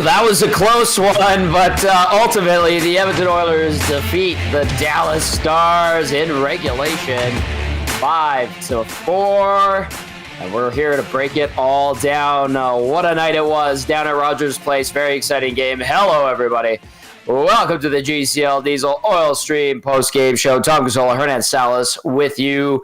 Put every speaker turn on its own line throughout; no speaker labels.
That was a close one, but ultimately the Edmonton Oilers defeat the Dallas Stars in regulation 5-4. And we're here to break it all down. What a night it was down at Rogers Place. Very exciting game. Hello, everybody. Welcome to the GCL Diesel Oil Stream post-game show. Tom Gazzola, Hernan, Salas with you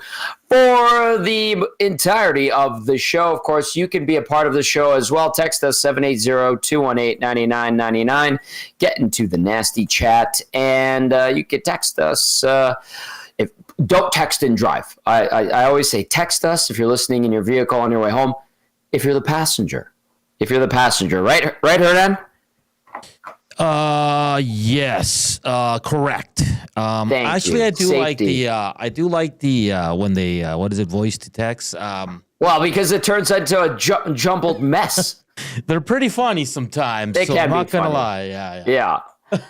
for the entirety of the show. Of course, you can be a part of the show as well. Text us 780-218-9999. Get into the nasty chat, and you can text us. Don't text and drive. I always say text us if you're listening in your vehicle on your way home. If you're the passenger. Right, Hernan?
Yes, correct. Actually,
you.
I do
Safety.
like the when they what is it, voice to text?
Well, because it turns into a jumbled mess.
They're pretty funny sometimes.
They
so
can
I'm
be
not gonna
funny.
lie.
Yeah.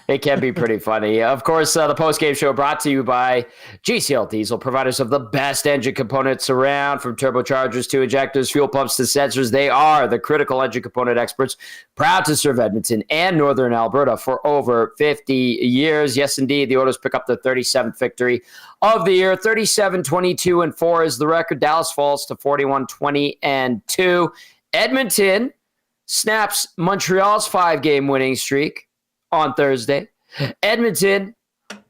It can be pretty funny. Of course, the post-game show brought to you by GCL Diesel, providers of the best engine components around, from turbochargers to injectors, fuel pumps to sensors. They are the critical engine component experts, proud to serve Edmonton and Northern Alberta for over 50 years. Yes, indeed, the Oilers pick up the 37th victory of the year. 37-22-4 is the record. Dallas falls to 41-20-2. Edmonton snaps Montreal's 5-game winning streak on Thursday. Edmonton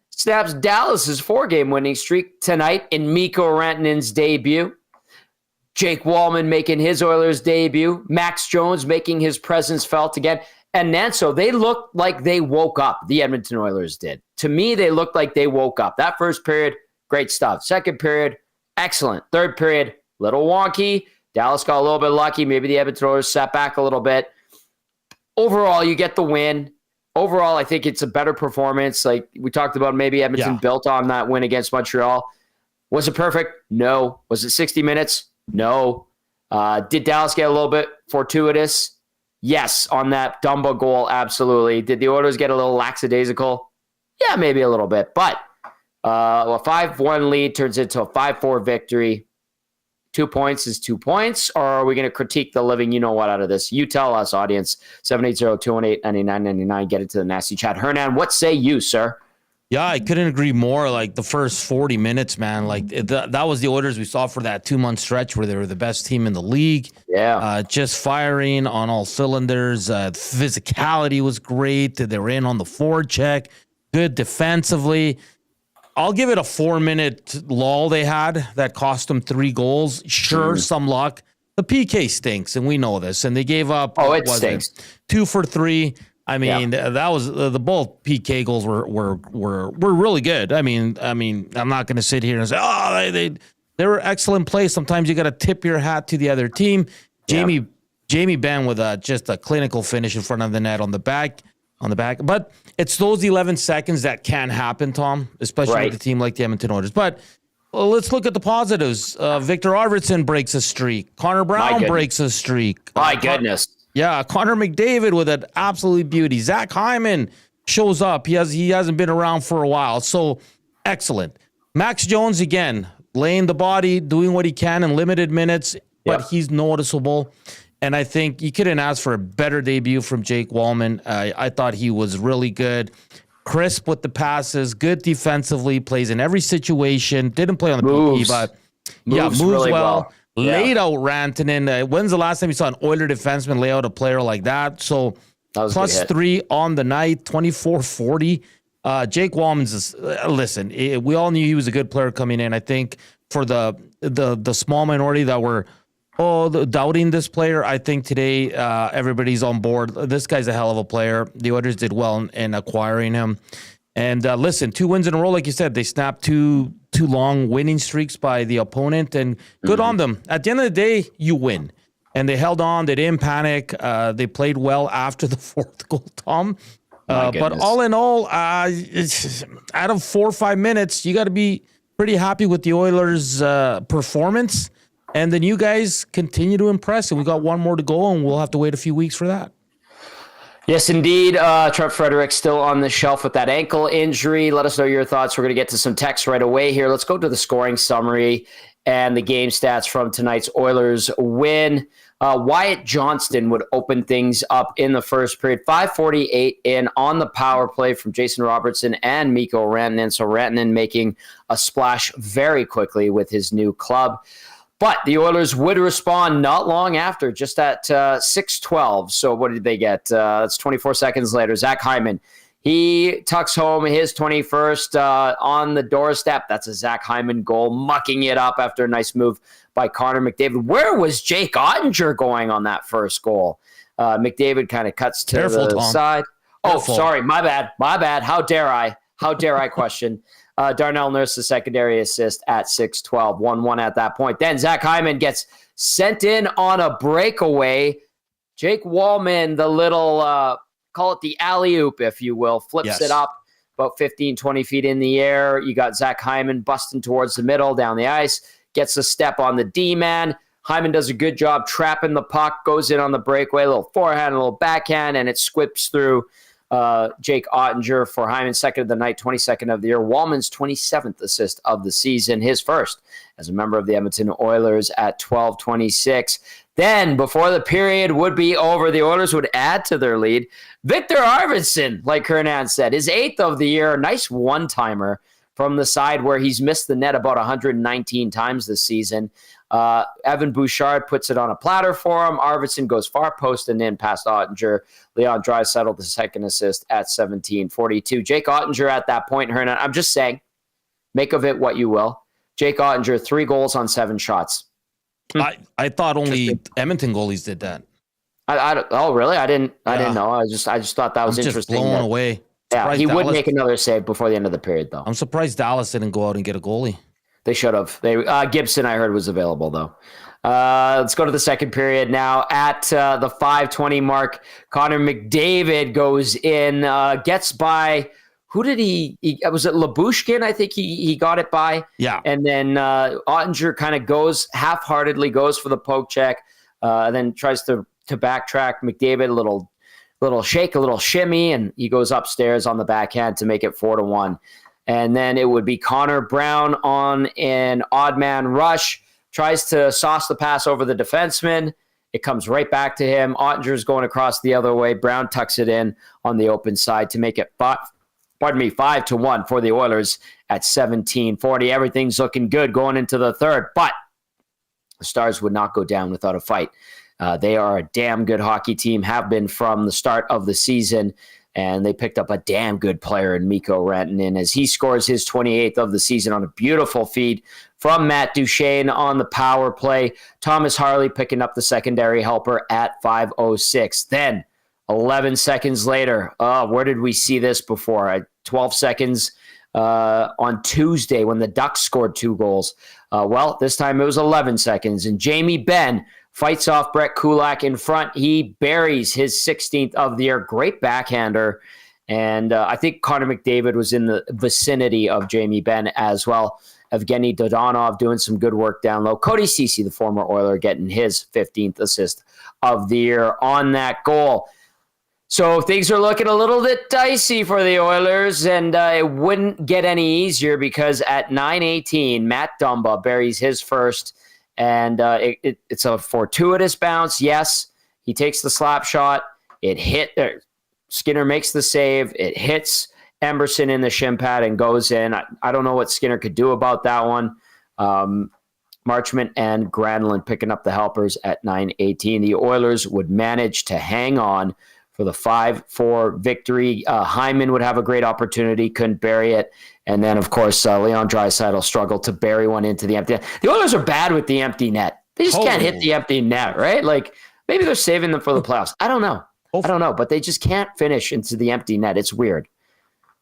snaps Dallas's 4-game winning streak tonight in Mikko Rantanen's debut. Jake Walman making his Oilers debut. Max Jones making his presence felt again. And Nanso, they looked like they woke up. The Edmonton Oilers did. To me, they looked like they woke up. That first period, great stuff. Second period, excellent. Third period, little wonky. Dallas got a little bit lucky. Maybe the Edmonton Oilers sat back a little bit. Overall, you get the win. Overall, I think it's a better performance. Like we talked about, maybe Edmonton built on that win against Montreal. Was it perfect? No. Was it 60 minutes? No. Did Dallas get a little bit fortuitous? Yes, on that Dumba goal, absolutely. Did the Oilers get a little lackadaisical? Yeah, maybe a little bit. But a 5-1 lead turns into a 5-4 victory. 2 points is 2 points, or are we going to critique the living you-know-what out of this? You tell us, audience. 780-218-9999. Get into the nasty chat. Hernan, what say you, sir?
Yeah, I couldn't agree more. Like the first 40 minutes, man, like that was the Oilers we saw for that 2-month stretch where they were the best team in the league.
Yeah.
Just firing on all cylinders. Physicality was great. They were in on the forward check. Good defensively. I'll give it a 4-minute lull they had that cost them 3 goals. Sure, some luck. The PK stinks, and we know this. And they gave up.
Oh, it stinks.
2 for 3. I mean, that was the both PK goals were really good. I mean, I'm not going to sit here and say, they were excellent plays. Sometimes you got to tip your hat to the other team. Jamie Benn with just a clinical finish in front of the net on the back. But it's those 11 seconds that can happen, Tom, especially with a team like the Edmonton Oilers. But let's look at the positives. Victor Arvidsson breaks a streak. Connor Brown breaks a streak.
My goodness.
Connor McDavid with an absolute beauty. Zach Hyman shows up. He hasn't been around for a while, so excellent. Max Jones, again, laying the body, doing what he can in limited minutes, but he's noticeable. And I think you couldn't ask for a better debut from Jake Walman. I thought he was really good. Crisp with the passes, good defensively, plays in every situation. Didn't play on the PK, but moves really well. Laid out Rantanen. When's the last time you saw an Oiler defenseman lay out a player like that? So plus 3 on the night, 24-40. Jake Walman's, listen, we all knew he was a good player coming in. I think for the small minority that were doubting this player, I think today everybody's on board. This guy's a hell of a player. The Oilers did well in acquiring him. And listen, 2 wins in a row, like you said, they snapped two long winning streaks by the opponent, and good on them. At the end of the day, you win. And they held on. They didn't panic. They played well after the 4th goal, Tom. But all in all, out of 4 or 5 minutes, you got to be pretty happy with the Oilers' performance. And then you guys continue to impress, and we got 1 more to go, and we'll have to wait a few weeks for that.
Yes, indeed. Trent Frederick still on the shelf with that ankle injury. Let us know your thoughts. We're going to get to some text right away here. Let's go to the scoring summary and the game stats from tonight's Oilers win. Wyatt Johnston would open things up in the first period. 5:48 in on the power play from Jason Robertson and Mikko Rantanen. So Rantanen making a splash very quickly with his new club. But the Oilers would respond not long after, just at 6:12. So what did they get? That's 24 seconds later. Zach Hyman, he tucks home his 21st on the doorstep. That's a Zach Hyman goal, mucking it up after a nice move by Connor McDavid. Where was Jake Ottinger going on that first goal? McDavid kind of cuts to the
Tom.
side.
Careful.
Oh, sorry. My bad. How dare I question? Darnell Nurse, the secondary assist at 6:12, 1-1 at that point. Then Zach Hyman gets sent in on a breakaway. Jake Walman, the little, call it the alley-oop, if you will, flips it up about 15, 20 feet in the air. You got Zach Hyman busting towards the middle, down the ice, gets a step on the D-man. Hyman does a good job trapping the puck, goes in on the breakaway, a little forehand, a little backhand, and it squips through Jake Ottinger for Hyman's second of the night, 22nd of the year. Walman's 27th assist of the season, his first as a member of the Edmonton Oilers at 12:26. Then, before the period would be over, the Oilers would add to their lead. Victor Arvidsson, like Hernan said, his 8th of the year, nice one-timer from the side where he's missed the net about 119 times this season. Evan Bouchard puts it on a platter for him. Arvidsson goes far post and in past Ottinger. Leon Draisaitl, the second assist at 17:42. Jake Ottinger at that point, Hernan, I'm just saying, make of it what you will. Jake Ottinger, 3 goals on 7 shots.
I thought only Edmonton goalies did that.
Oh, really? I didn't know. I just thought that was interesting.
Just blown away.
Yeah, he would make another save before the end of the period, though.
I'm surprised Dallas didn't go out and get a goalie.
They should have. Gibson, I heard, was available, though. Let's go to the second period now. At the 5:20 mark, Connor McDavid goes in, gets by. Who did he was it Labushkin? I think he got it by.
Yeah.
And then Ottinger kind of goes half-heartedly, goes for the poke check, then tries to backtrack. McDavid, a little shake, a little shimmy, and he goes upstairs on the backhand to make it 4-1. And then it would be Connor Brown on an odd man rush, tries to sauce the pass over the defenseman. It comes right back to him. Ottinger's going across the other way. Brown tucks it in on the open side to make it 5-1 for the Oilers at 17:40. Everything's looking good going into the third, but the Stars would not go down without a fight. They are a damn good hockey team, have been from the start of the season, and they picked up a damn good player in Mikko Rantanen as he scores his 28th of the season on a beautiful feed from Matt Duchene on the power play. Thomas Harley picking up the secondary helper at 5:06. Then 11 seconds later, where did we see this before? 12 seconds on Tuesday when the Ducks scored 2 goals. Well, this time it was 11 seconds, and Jamie Benn fights off Brett Kulak in front. He buries his 16th of the year. Great backhander. And I think Connor McDavid was in the vicinity of Jamie Benn as well. Evgeny Dodonov doing some good work down low. Cody Ceci, the former Oiler, getting his 15th assist of the year on that goal. So things are looking a little bit dicey for the Oilers, and it wouldn't get any easier because at 9:18, Matt Dumba buries his first. And it's a fortuitous bounce. Yes, he takes the slap shot. It hit. Skinner makes the save. It hits Emberson in the shin pad and goes in. I don't know what Skinner could do about that one. Marchment and Granlund picking up the helpers at 9:18. The Oilers would manage to hang on for the 5-4 victory. Hyman would have a great opportunity, couldn't bury it. And then, of course, Leon Draisaitl struggled to bury one into the empty net. The Oilers are bad with the empty net. They just can't hit the empty net, right? Like, maybe they're saving them for the playoffs. I don't know. But they just can't finish into the empty net. It's weird.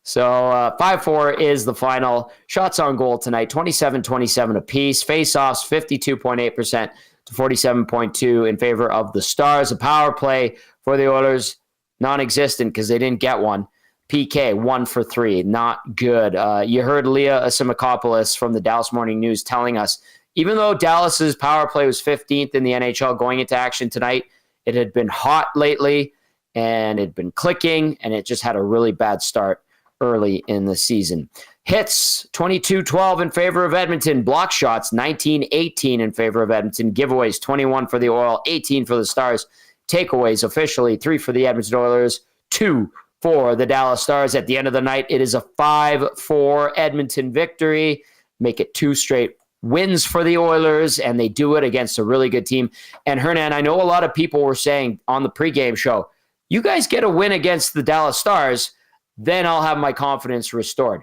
So 5-4 is the final. Shots on goal tonight, 27-27 apiece. Face-offs, 52.8% to 47.2% in favor of the Stars. A power play for the Oilers, non-existent because they didn't get one. PK, 1 for 3, not good. You heard Leah Asimakopoulos from the Dallas Morning News telling us, even though Dallas's power play was 15th in the NHL going into action tonight, it had been hot lately, and it had been clicking, and it just had a really bad start early in the season. Hits 22-12 in favor of Edmonton. Block shots 19-18 in favor of Edmonton. Giveaways 21 for the Oil, 18 for the Stars. Takeaways officially 3 for the Edmonton Oilers, 2 for the Dallas Stars. At the end of the night, it is a 5-4 Edmonton victory. Make it 2 straight wins for the Oilers, and they do it against a really good team. And Hernan, I know a lot of people were saying on the pregame show, you guys get a win against the Dallas Stars, then I'll have my confidence restored.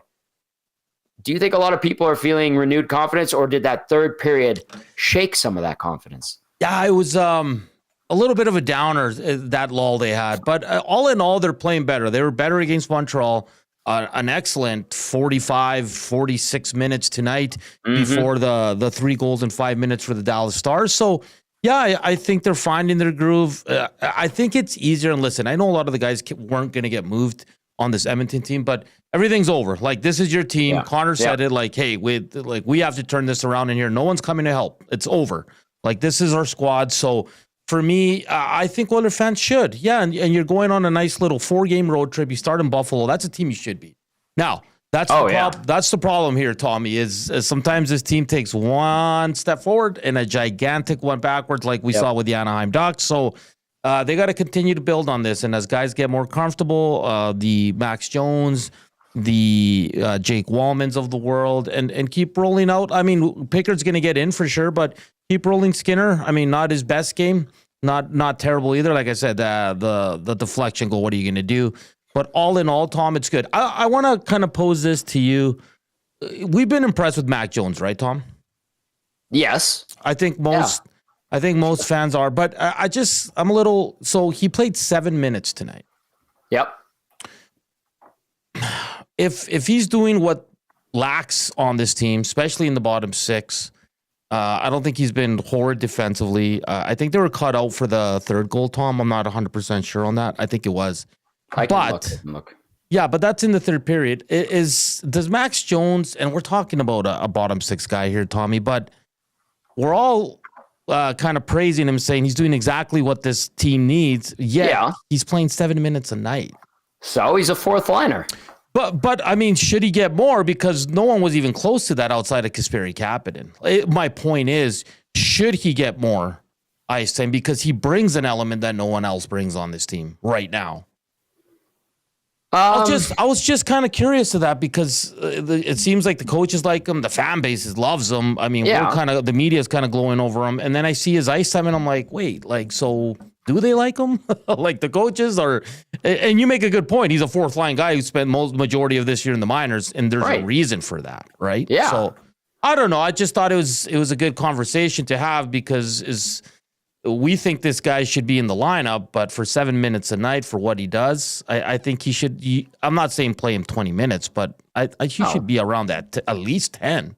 Do you think a lot of people are feeling renewed confidence, or did that third period shake some of that confidence?
Yeah, it was a little bit of a downer, that lull they had. But all in all, they're playing better. They were better against Montreal. An excellent 45, 46 minutes tonight before the 3 goals in 5 minutes for the Dallas Stars. So, yeah, I think they're finding their groove. I think it's easier. And listen, I know a lot of the guys weren't going to get moved on this Edmonton team, but everything's over. Like, this is your team. Yeah. Connor said it, like, hey, we have to turn this around in here. No one's coming to help. It's over. Like, this is our squad. So for me, I think Oilers fans should. Yeah, and you're going on a nice little 4-game road trip. You start in Buffalo. That's a team you should beat. Now, that's the problem here, Tommy, is sometimes this team takes one step forward and a gigantic one backwards, like we saw with the Anaheim Ducks. So they got to continue to build on this. And as guys get more comfortable, the Max Jones, the Jake Walmans of the world, and keep rolling out. I mean, Pickard's going to get in for sure, but keep rolling Skinner. I mean, not his best game, not terrible either. Like I said, the deflection goal, what are you going to do? But all in all, Tom, it's good. I want to kind of pose this to you. We've been impressed with Mac Jones, right, Tom?
Yes.
I think most fans are, but I'm a little, so he played 7 minutes tonight.
Yep.
If he's doing what lacks on this team, especially in the bottom 6, I don't think he's been horrid defensively. I think they were cut out for the 3rd goal, Tom. I'm not 100% sure on that. I think it was.
I can look.
Yeah, but that's in the 3rd period. Does Max Jones, and we're talking about a bottom 6 guy here, Tommy, but we're all kind of praising him, saying he's doing exactly what this team needs. Yet he's playing 7 minutes a night.
So he's a 4th liner.
But I mean, should he get more? Because no one was even close to that outside of Kasperi Kapanen. My point is, should he get more ice time? Because he brings an element that no one else brings on this team right now. I was just kind of curious to that, because it seems like the coaches like him, the fan base loves him. I mean, the media is kind of glowing over him, and then I see his ice time, and I'm like, wait, like, so do they like him? Like the coaches are? And you make a good point. He's a 4th line guy who spent majority of this year in the minors, and there's a reason for that, right?
Yeah.
So I don't know. I just thought it was a good conversation to have, because we think this guy should be in the lineup, but for 7 minutes a night for what he does, I think he should. I'm not saying play him 20 minutes, but he should be around that at least 10.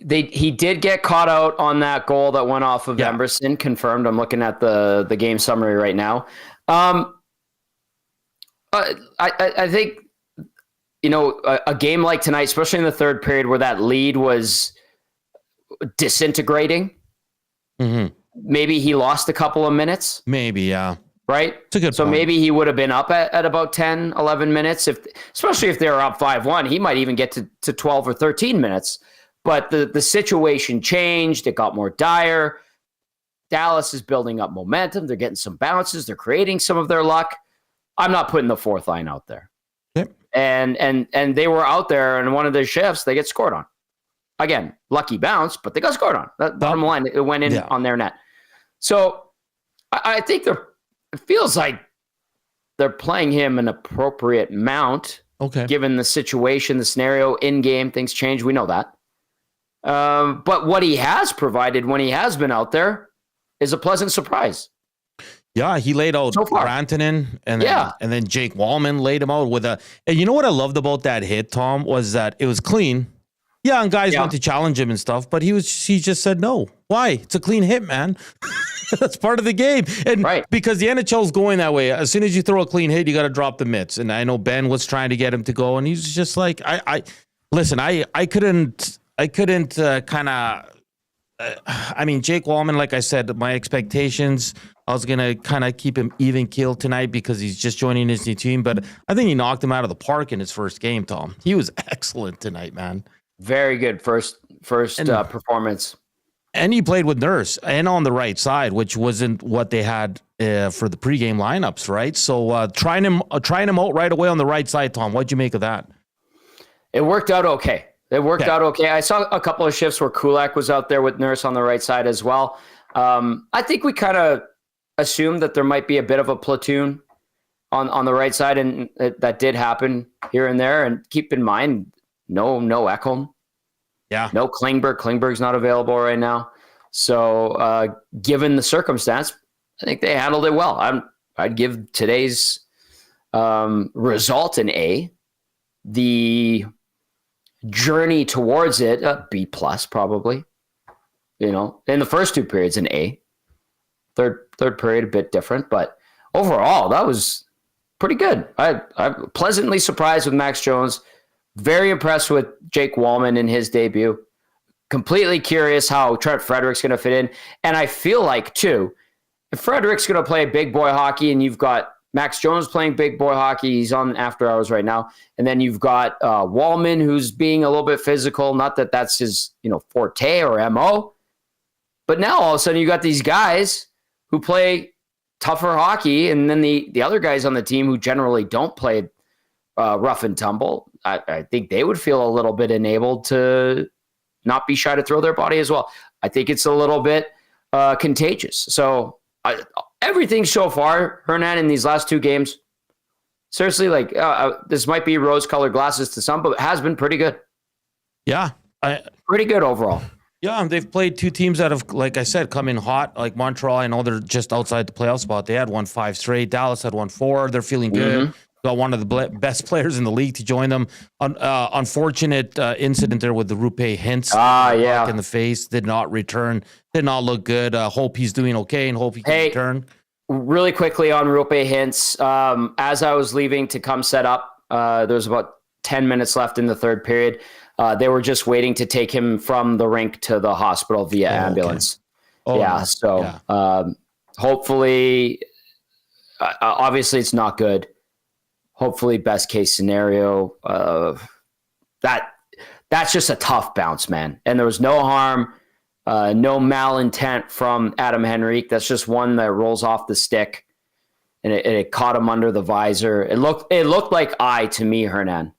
He did get caught out on that goal that went off of Emerson, confirmed. I'm looking at the game summary right now. I think, a game like tonight, especially in the 3rd period where that lead was disintegrating, maybe he lost a couple of minutes.
Maybe, yeah.
Right?
It's a good
point. Maybe he would have been up at about 10, 11 minutes, especially if they were up 5-1. He might even get to 12 or 13 minutes. But the situation changed. It got more dire. Dallas is building up momentum. They're getting some bounces. They're creating some of their luck. I'm not putting the 4th line out there.
Yep.
And they were out there, and one of their shifts, they get scored on. Again, lucky bounce, but they got scored on. That bottom line, it went in on their net. So I think it feels like they're playing him an appropriate amount.
Okay.
Given the situation, the scenario, in-game, things change. We know that. But what he has provided when he has been out there is a pleasant surprise.
Yeah, he laid out Rantanen, and then Jake Walman laid him out with a. And you know what I loved about that hit, Tom, was that it was clean. Yeah, and guys went to challenge him and stuff, but he just said no. Why? It's a clean hit, man. That's part of the game. And because the NHL's going that way, as soon as you throw a clean hit, you got to drop the mitts. And I know Ben was trying to get him to go, and he's just like, I couldn't kind of I mean, Jake Walman, like I said, my expectations, I was going to kind of keep him even keeled tonight because he's just joining his new team. But I think he knocked him out of the park in his first game, Tom. He was excellent tonight, man.
Very good first performance.
And he played with Nurse and on the right side, which wasn't what they had for the pregame lineups, right? So trying him out right away on the right side, Tom. What'd you make of that?
It worked out okay. Out okay. I saw a couple of shifts where Kulak was out there with Nurse on the right side as well. I think we kind of assumed that there might be a bit of a platoon on the right side, and that did happen here and there. And keep in mind, no Ekholm.
Yeah.
No Klingberg. Klingberg's not available right now. So given the circumstance, I think they handled it well. I'd give today's result an A. The journey towards it, a B plus probably. In the first two periods, an A. Third period, a bit different, but overall, that was pretty good. I'm pleasantly surprised with Max Jones. Very impressed with Jake Walman in his debut. Completely curious how Trent Frederick's going to fit in. And I feel like, too, if Frederick's going to play big boy hockey and you've got Max Jones playing big boy hockey, he's on after hours right now, and then you've got Walman, who's being a little bit physical. Not that that's his forte or MO. But now all of a sudden you got these guys who play tougher hockey, and then the other guys on the team who generally don't play rough and tumble. I think they would feel a little bit enabled to not be shy to throw their body as well. I think it's a little bit contagious. So everything so far, Hernan, in these last two games, seriously, this might be rose-colored glasses to some, but it has been pretty good.
Yeah.
Pretty good overall.
Yeah, and they've played two teams that have, like I said, come in hot, like Montreal. I know they're just outside the playoff spot. They had won 5 straight. Dallas had won 4. They're feeling good. Got one of the best players in the league to join them. Unfortunate incident there with the Rupe Hintz. In the face. Did not return. Did not look good. Hope he's doing okay and hope he can return.
Really quickly on Rupe Hintz. As I was leaving to come set up, there was about 10 minutes left in the third period. They were just waiting to take him from the rink to the hospital via ambulance.
Okay.
Hopefully, obviously it's not good. Hopefully, best case scenario. That's just a tough bounce, man. And there was no harm, no malintent from Adam Henrique. That's just one that rolls off the stick, and it caught him under the visor. It looked like eye to me, Hernan,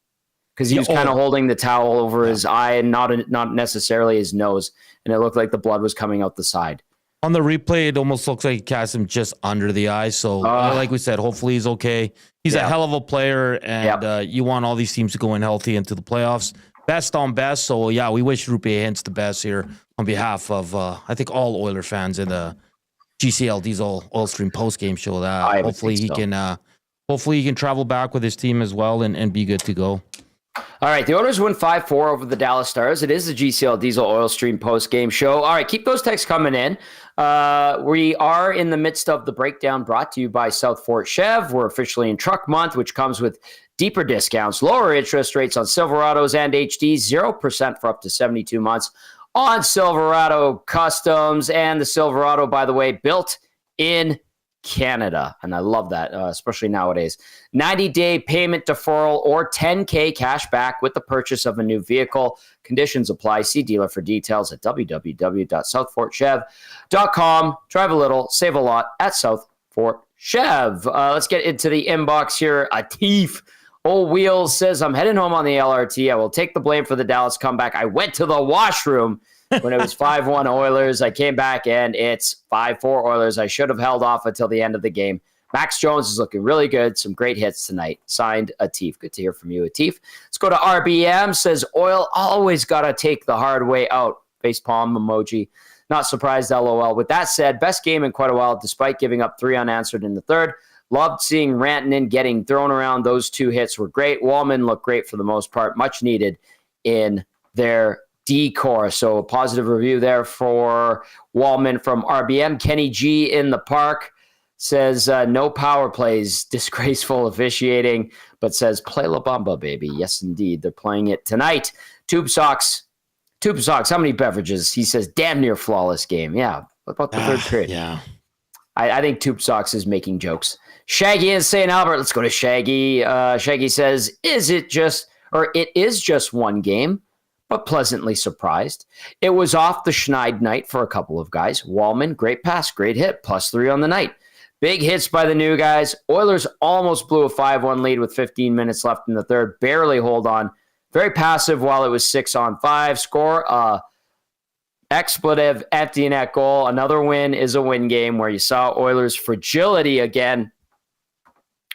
because he was kind of holding the towel over his eye and not necessarily his nose, and it looked like the blood was coming out the side.
On the replay, it almost looks like he cast him just under the eye. So, like we said, hopefully he's okay. He's a hell of a player, and you want all these teams to go in healthy into the playoffs. Best on best. So, yeah, we wish Rupe Hintz the best here on behalf of, I think, all Oiler fans in the GCL Diesel Oil Stream postgame show. That hopefully he can travel back with his team as well and be good to go.
All right, the Oilers win 5-4 over the Dallas Stars. It is the GCL Diesel Oil Stream post-game show. All right, keep those texts coming in. We are in the midst of the breakdown brought to you by South Fort Chev. We're officially in truck month, which comes with deeper discounts, lower interest rates on Silverados and HDs, 0% for up to 72 months on Silverado Customs. And the Silverado, by the way, built in Canada. And I love that, especially nowadays. 90-day payment deferral or $10K cash back with the purchase of a new vehicle. Conditions apply. See dealer for details at www.southfortchev.com. Drive a little, save a lot at South Fort Chev. Let's get into the inbox here. Atif Old Wheels says, I'm heading home on the LRT. I will take the blame for the Dallas comeback. I went to the washroom when it was 5-1 Oilers. I came back and it's 5-4 Oilers. I should have held off until the end of the game. Max Jones is looking really good. Some great hits tonight. Signed, Atif. Good to hear from you, Atif. Let's go to RBM. Says, Oil always got to take the hard way out. Facepalm emoji. Not surprised, LOL. With that said, best game in quite a while, despite giving up 3 unanswered in the third. Loved seeing Rantanen getting thrown around. Those 2 hits were great. Walman looked great for the most part. Much needed in their decor. So a positive review there for Walman from RBM. Kenny G in the park says no power plays, disgraceful officiating, but says play La Bamba, baby. Yes, indeed. They're playing it tonight. Tube Socks Tube Socks, how many beverages? He says, damn near flawless game. Yeah. What about the third period?
Yeah.
I think Tube Socks is making jokes. Shaggy in St. Albert. Let's go to Shaggy. Shaggy says, it is just one game, but pleasantly surprised. It was off the Schneid night for a couple of guys. Walman, great pass, great hit, +3 on the night. Big hits by the new guys. Oilers almost blew a 5-1 lead with 15 minutes left in the third. Barely hold on. Very passive while it was 6-on-5. Score expletive empty net goal. Another win is a win game where you saw Oilers' fragility again.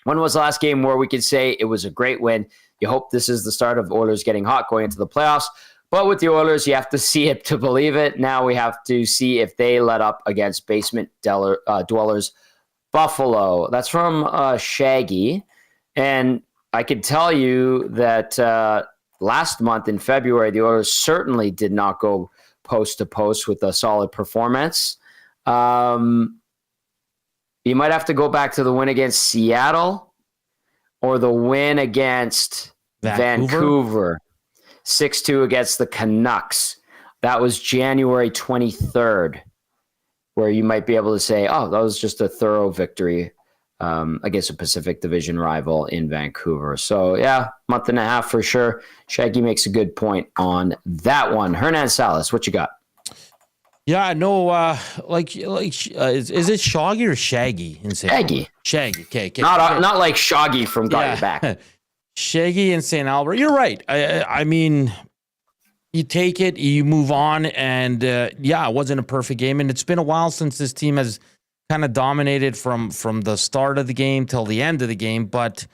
When was the last game where we could say it was a great win? You hope this is the start of Oilers getting hot going into the playoffs. But with the Oilers, you have to see it to believe it. Now we have to see if they let up against basement dwellers Buffalo. That's from Shaggy. And I can tell you that last month in February, the Oilers certainly did not go post to post with a solid performance. You might have to go back to the win against Seattle or the win against Vancouver. 6-2 against the Canucks. That was January 23rd, where you might be able to say, oh, that was just a thorough victory against a Pacific Division rival in Vancouver. So, yeah, month and a half for sure. Shaggy makes a good point on that one. Hernan Salas, what you got?
Yeah, no, is it Shaggy or Shaggy?
Shaggy.
Shaggy, okay.
Not like Shaggy from Got Your Back.
Shaggy in St. Albert. You're right. I mean, you take it, you move on, and it wasn't a perfect game. And it's been a while since this team has kind of dominated from the start of the game till the end of the game. But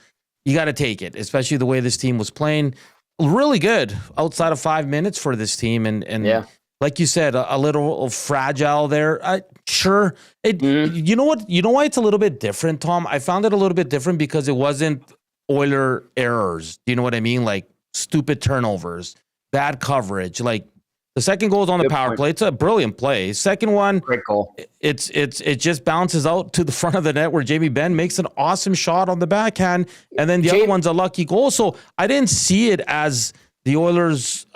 you got to take it, especially the way this team was playing. Really good outside of 5 minutes for this team, and like you said, a little fragile there. Sure. You know what? You know why it's a little bit different, Tom? I found it a little bit different because it wasn't Oiler errors. Do you know what I mean? Like stupid turnovers, bad coverage. Like the second goal is on the power play. It's a brilliant play. Second one,
great goal.
It just bounces out to the front of the net where Jamie Benn makes an awesome shot on the backhand, and then the other one's a lucky goal. So I didn't see it as the Oilers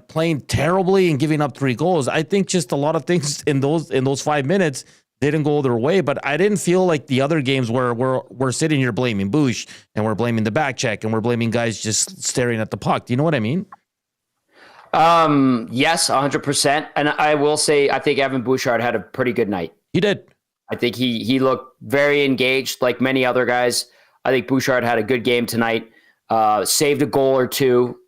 playing terribly and giving up 3 goals. I think just a lot of things in those 5 minutes didn't go their way, but I didn't feel like the other games where we're sitting here blaming Bush and we're blaming the back check and we're blaming guys just staring at the puck. Do you know what I mean?
Yes, 100%. And I will say, I think Evan Bouchard had a pretty good night.
He did.
I think he looked very engaged like many other guys. I think Bouchard had a good game tonight. Saved a goal or two.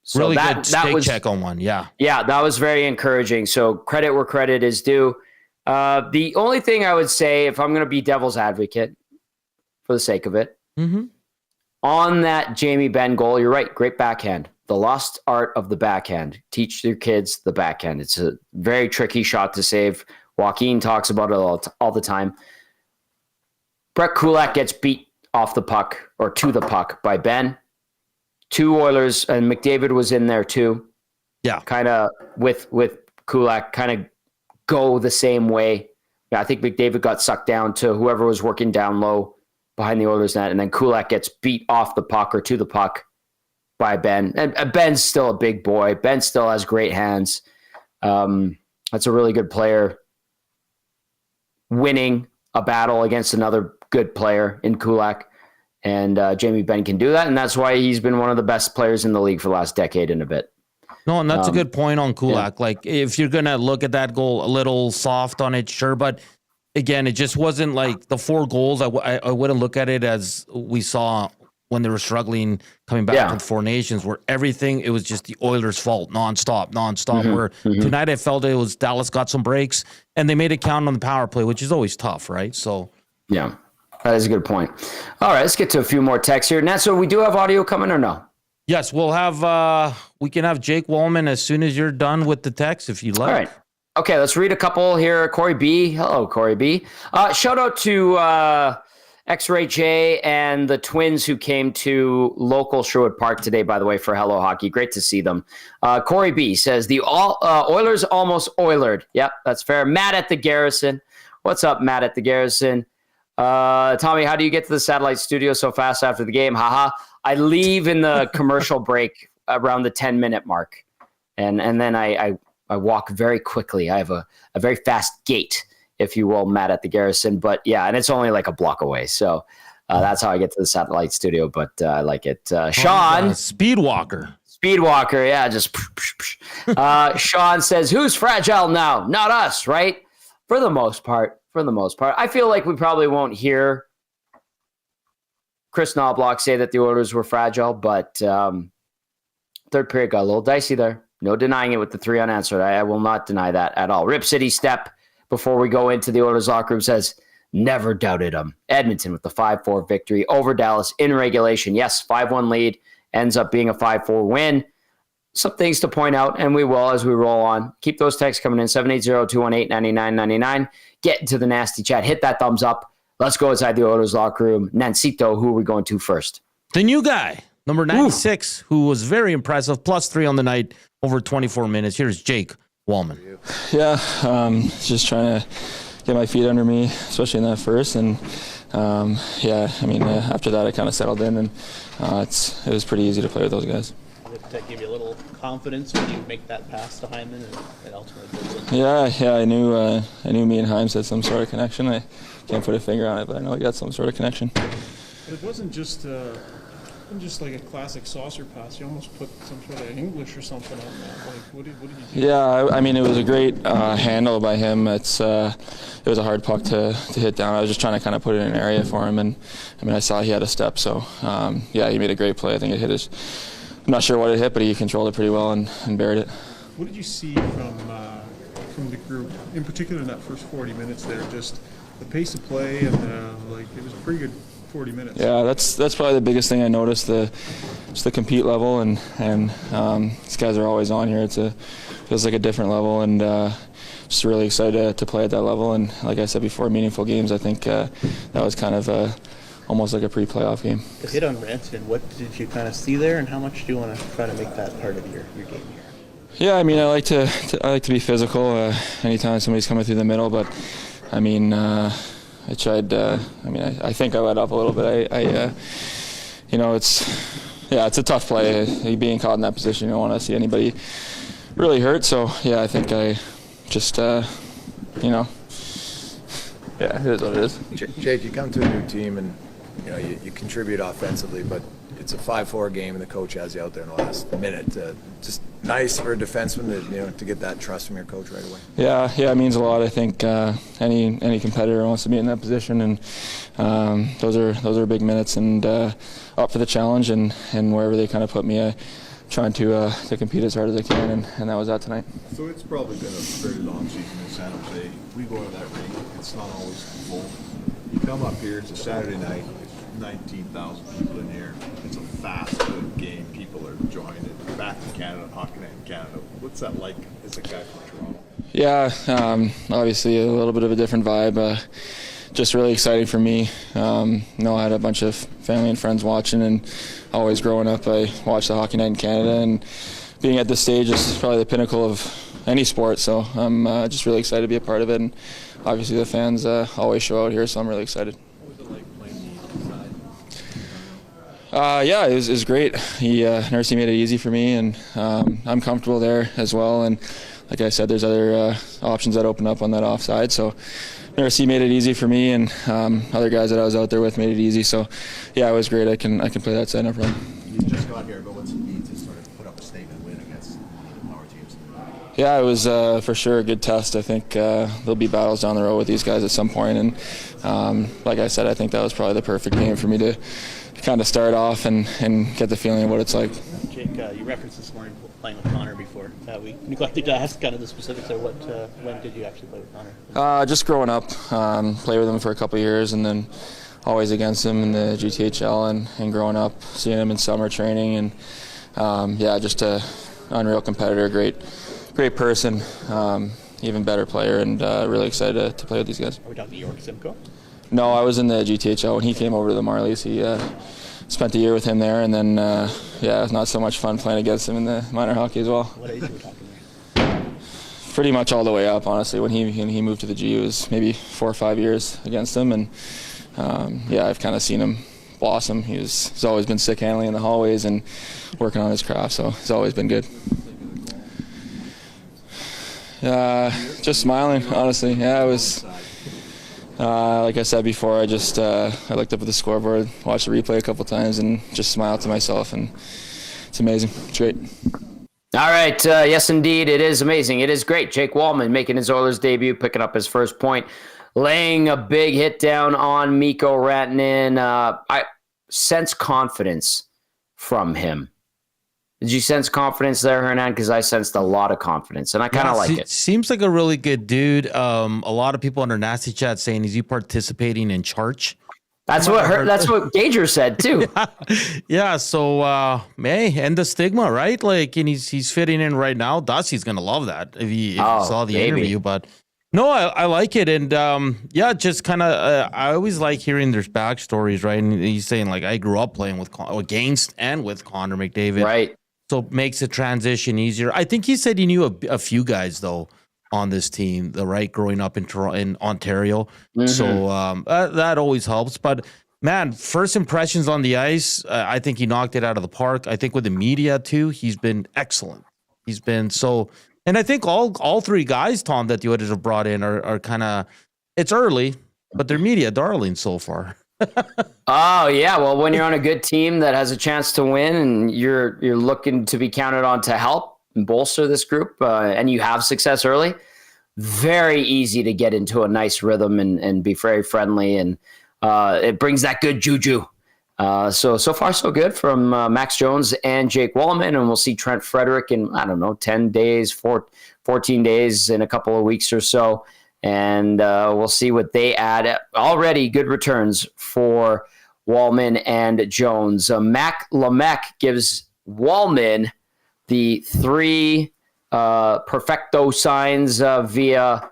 So really good stake check on one. Yeah,
that was very encouraging. So credit where credit is due. The only thing I would say, if I'm going to be devil's advocate for the sake of it, on that Jamie Benn goal, you're right. Great backhand. The lost art of the backhand. Teach your kids the backhand. It's a very tricky shot to save. Joaquin talks about it all the time. Brett Kulak gets beat off the puck or to the puck by Benn. 2 Oilers, and McDavid was in there too. Yeah. Kind of with Kulak, kind of go the same way. Yeah, I think McDavid got sucked down to whoever was working down low behind the Oilers net, and then Kulak gets beat off the puck or to the puck by Benn. And Benn's still a big boy. Ben still has great hands. That's a really good player. Winning a battle against another good player in Kulak. And Jamie Benn can do that, and that's why he's been one of the best players in the league for the last decade and a bit.
No, and that's a good point on Kulak. Yeah. Like, if you're going to look at that goal, a little soft on it, sure. But, again, it just wasn't like the 4 goals. I wouldn't look at it as we saw when they were struggling coming back with 4 Nations, where everything, it was just the Oilers' fault, nonstop. Where tonight I felt it was Dallas got some breaks, and they made it count on the power play, which is always tough, right? So,
yeah. That is a good point. All right, let's get to a few more texts here. Nat, so we do have audio coming or no?
Yes, we'll have. We can have Jake Walman as soon as you're done with the text, if you'd like.
All right. Okay, let's read a couple here. Corey B. Hello, Corey B. Shout out to X-Ray J and the Twins who came to local Sherwood Park today, by the way, for Hello Hockey. Great to see them. Corey B. says, the Oilers almost Oilered. Yep, that's fair. Matt at the Garrison. What's up, Matt at the Garrison? Tommy, how do you get to the satellite studio so fast after the game? Haha. I leave in the commercial break around the 10-minute mark. and then I walk very quickly. I have a very fast gait, if you will, Matt, at the Garrison. But yeah, and it's only like a block away. So that's how I get to the satellite studio. But I like it. Sean,
Speedwalker.
Speedwalker, yeah, just. Sean says, "Who's fragile now? Not us, right?" For the most part. I feel like we probably won't hear Kris Knoblauch say that the Oilers were fragile, but third period got a little dicey there. No denying it with the 3 unanswered. I will not deny that at all. Rip City Step, before we go into the Oilers locker room, says, never doubted them. Edmonton with the 5-4 victory over Dallas in regulation. Yes, 5-1 lead ends up being a 5-4 win. Some things to point out, and we will as we roll on. Keep those texts coming in, 780-218-9999. Get into the nasty chat. Hit that thumbs up. Let's go inside the Oilers locker room. Nancito, who are we going to first?
The new guy, number 96, who was very impressive, +3 on the night, over 24 minutes. Here's Jake Walman.
Yeah, just trying to get my feet under me, especially in that first. And, after that, I kind of settled in, and it was pretty easy to play with those guys.
Did that give you a little confidence when you make that pass to Hyman and ultimately goes in?
Yeah, I knew me and Hyman had some sort of connection. I can't put a finger on it, but I know we got some sort of connection.
But it wasn't just like a classic saucer pass. You almost put some sort of English or something on that. Like, what did you do?
Yeah, it was a great handle by him. It was a hard puck to hit down. I was just trying to kind of put it in an area for him, and I saw he had a step. So he made a great play. I think it hit his. I'm not sure what it hit, but he controlled it pretty well and buried it.
What did you see from the group, in particular in that first 40 minutes there? Just the pace of play, and it was a pretty good 40 minutes. Yeah,
that's probably the biggest thing I noticed, the compete level, and these guys are always on here. Feels like a different level, and just really excited to play at that level. And like I said before, meaningful games. I think that was kind of almost like a pre-playoff game.
The hit on Rantanen, what did you kind of see there, and how much do you want to try to make that part of your game here?
Yeah, I like to be physical anytime somebody's coming through the middle, but I tried. I think I let up a little bit. It's a tough play. Being caught in that position, you don't want to see anybody really hurt. So yeah, I think I just, it is what it is.
Jake, you come to a new team and you contribute offensively, but it's a 5-4 game, and the coach has you out there in the last minute. Just nice for a defenseman to get that trust from your coach right away. Yeah,
it means a lot. I think any competitor wants to be in that position, and those are big minutes, and up for the challenge, and wherever they kind of put me, trying to compete as hard as I can, and that was that tonight.
So it's probably been a very long season in San Jose. We go to that rink, it's not always full. You come up here, it's a Saturday night, 19,000 people in here. It's a fast, good game. People are enjoying it. You're back in Canada, Hockey Night in Canada. What's that like as a guy from Toronto?
Yeah, obviously a little bit of a different vibe. Just really exciting for me. I had a bunch of family and friends watching, and always growing up, I watched the Hockey Night in Canada, and being at this stage is probably the pinnacle of any sport. So I'm just really excited to be a part of it, and obviously the fans always show out here, so I'm really excited.
What was it like playing the side?
It was great. Nursey made it easy for me, and I'm comfortable there as well. And like I said, there's other options that open up on that offside. So Nursey made it easy for me, and other guys that I was out there with made it easy. So yeah, it was great. I can play that side, no problem.
You just got here, but what's it need to sort of put up a statement win against the power teams?
Yeah, it was for sure a good test. I think there'll be battles down the road with these guys at some point, and like I said, I think that was probably the perfect game for me to kind of start off and get the feeling of what it's like.
Jake, you referenced this morning playing with Connor before. We neglected to ask kind of the specifics of when did you actually play with Connor?
Just growing up, played with him for a couple of years, and then always against him in the GTHL, and growing up, seeing him in summer training, and just a unreal competitor, great person, even better player, and really excited to play with these guys.
Are we talking York Simcoe?
No, I was in the GTHL when he came over to the Marlies. He spent a year with him there, and then it was not so much fun playing against him in the minor hockey as well.
What age are we talking there?
Pretty much all the way up, honestly. When he moved to the G, it was maybe 4 or 5 years against him, and I've kind of seen him blossom. He's always been stick handling in the hallways and working on his craft, so he's always been good. Just smiling, honestly. Yeah, it was. Like I said before, I looked up at the scoreboard, watched the replay a couple times, and just smiled to myself, and it's amazing. It's great.
All right. Yes, indeed. It is amazing. It is great. Jake Walman making his Oilers debut, picking up his first point, laying a big hit down on Mikko Rantanen. I sense confidence from him. Did you sense confidence there, Hernan? Because I sensed a lot of confidence, and I kind of like it.
Seems like a really good dude. A lot of people under Nasty Chat saying, is he participating in church?
That's what Gager said too.
Yeah. So, and the stigma, right? Like, and he's fitting in right now. Dusty's gonna love that if he saw the interview. But no, I like it, and just kind of. I always like hearing their backstories, right? And he's saying like, I grew up playing against and with Connor McDavid,
right? So
it makes the transition easier. I think he said he knew a few guys though on this team, growing up in Ontario. Mm-hmm. So that always helps. But man, first impressions on the ice, I think he knocked it out of the park. I think with the media too, he's been excellent. He's been so, and I think all three guys, Tom, that the Oilers have brought in are kind of, it's early, but they're media darlings so far.
Oh yeah, well, when you're on a good team that has a chance to win, and you're looking to be counted on to help and bolster this group, and you have success early, very easy to get into a nice rhythm and be very friendly, and it brings that good juju. So far so good from Max Jones and Jake Walman, and we'll see Trent Frederick in 10 days, 14 days in a couple of weeks or so. And we'll see what they add. Already good returns for Walman and Jones. Mac Lamec gives Walman the 3 perfecto signs via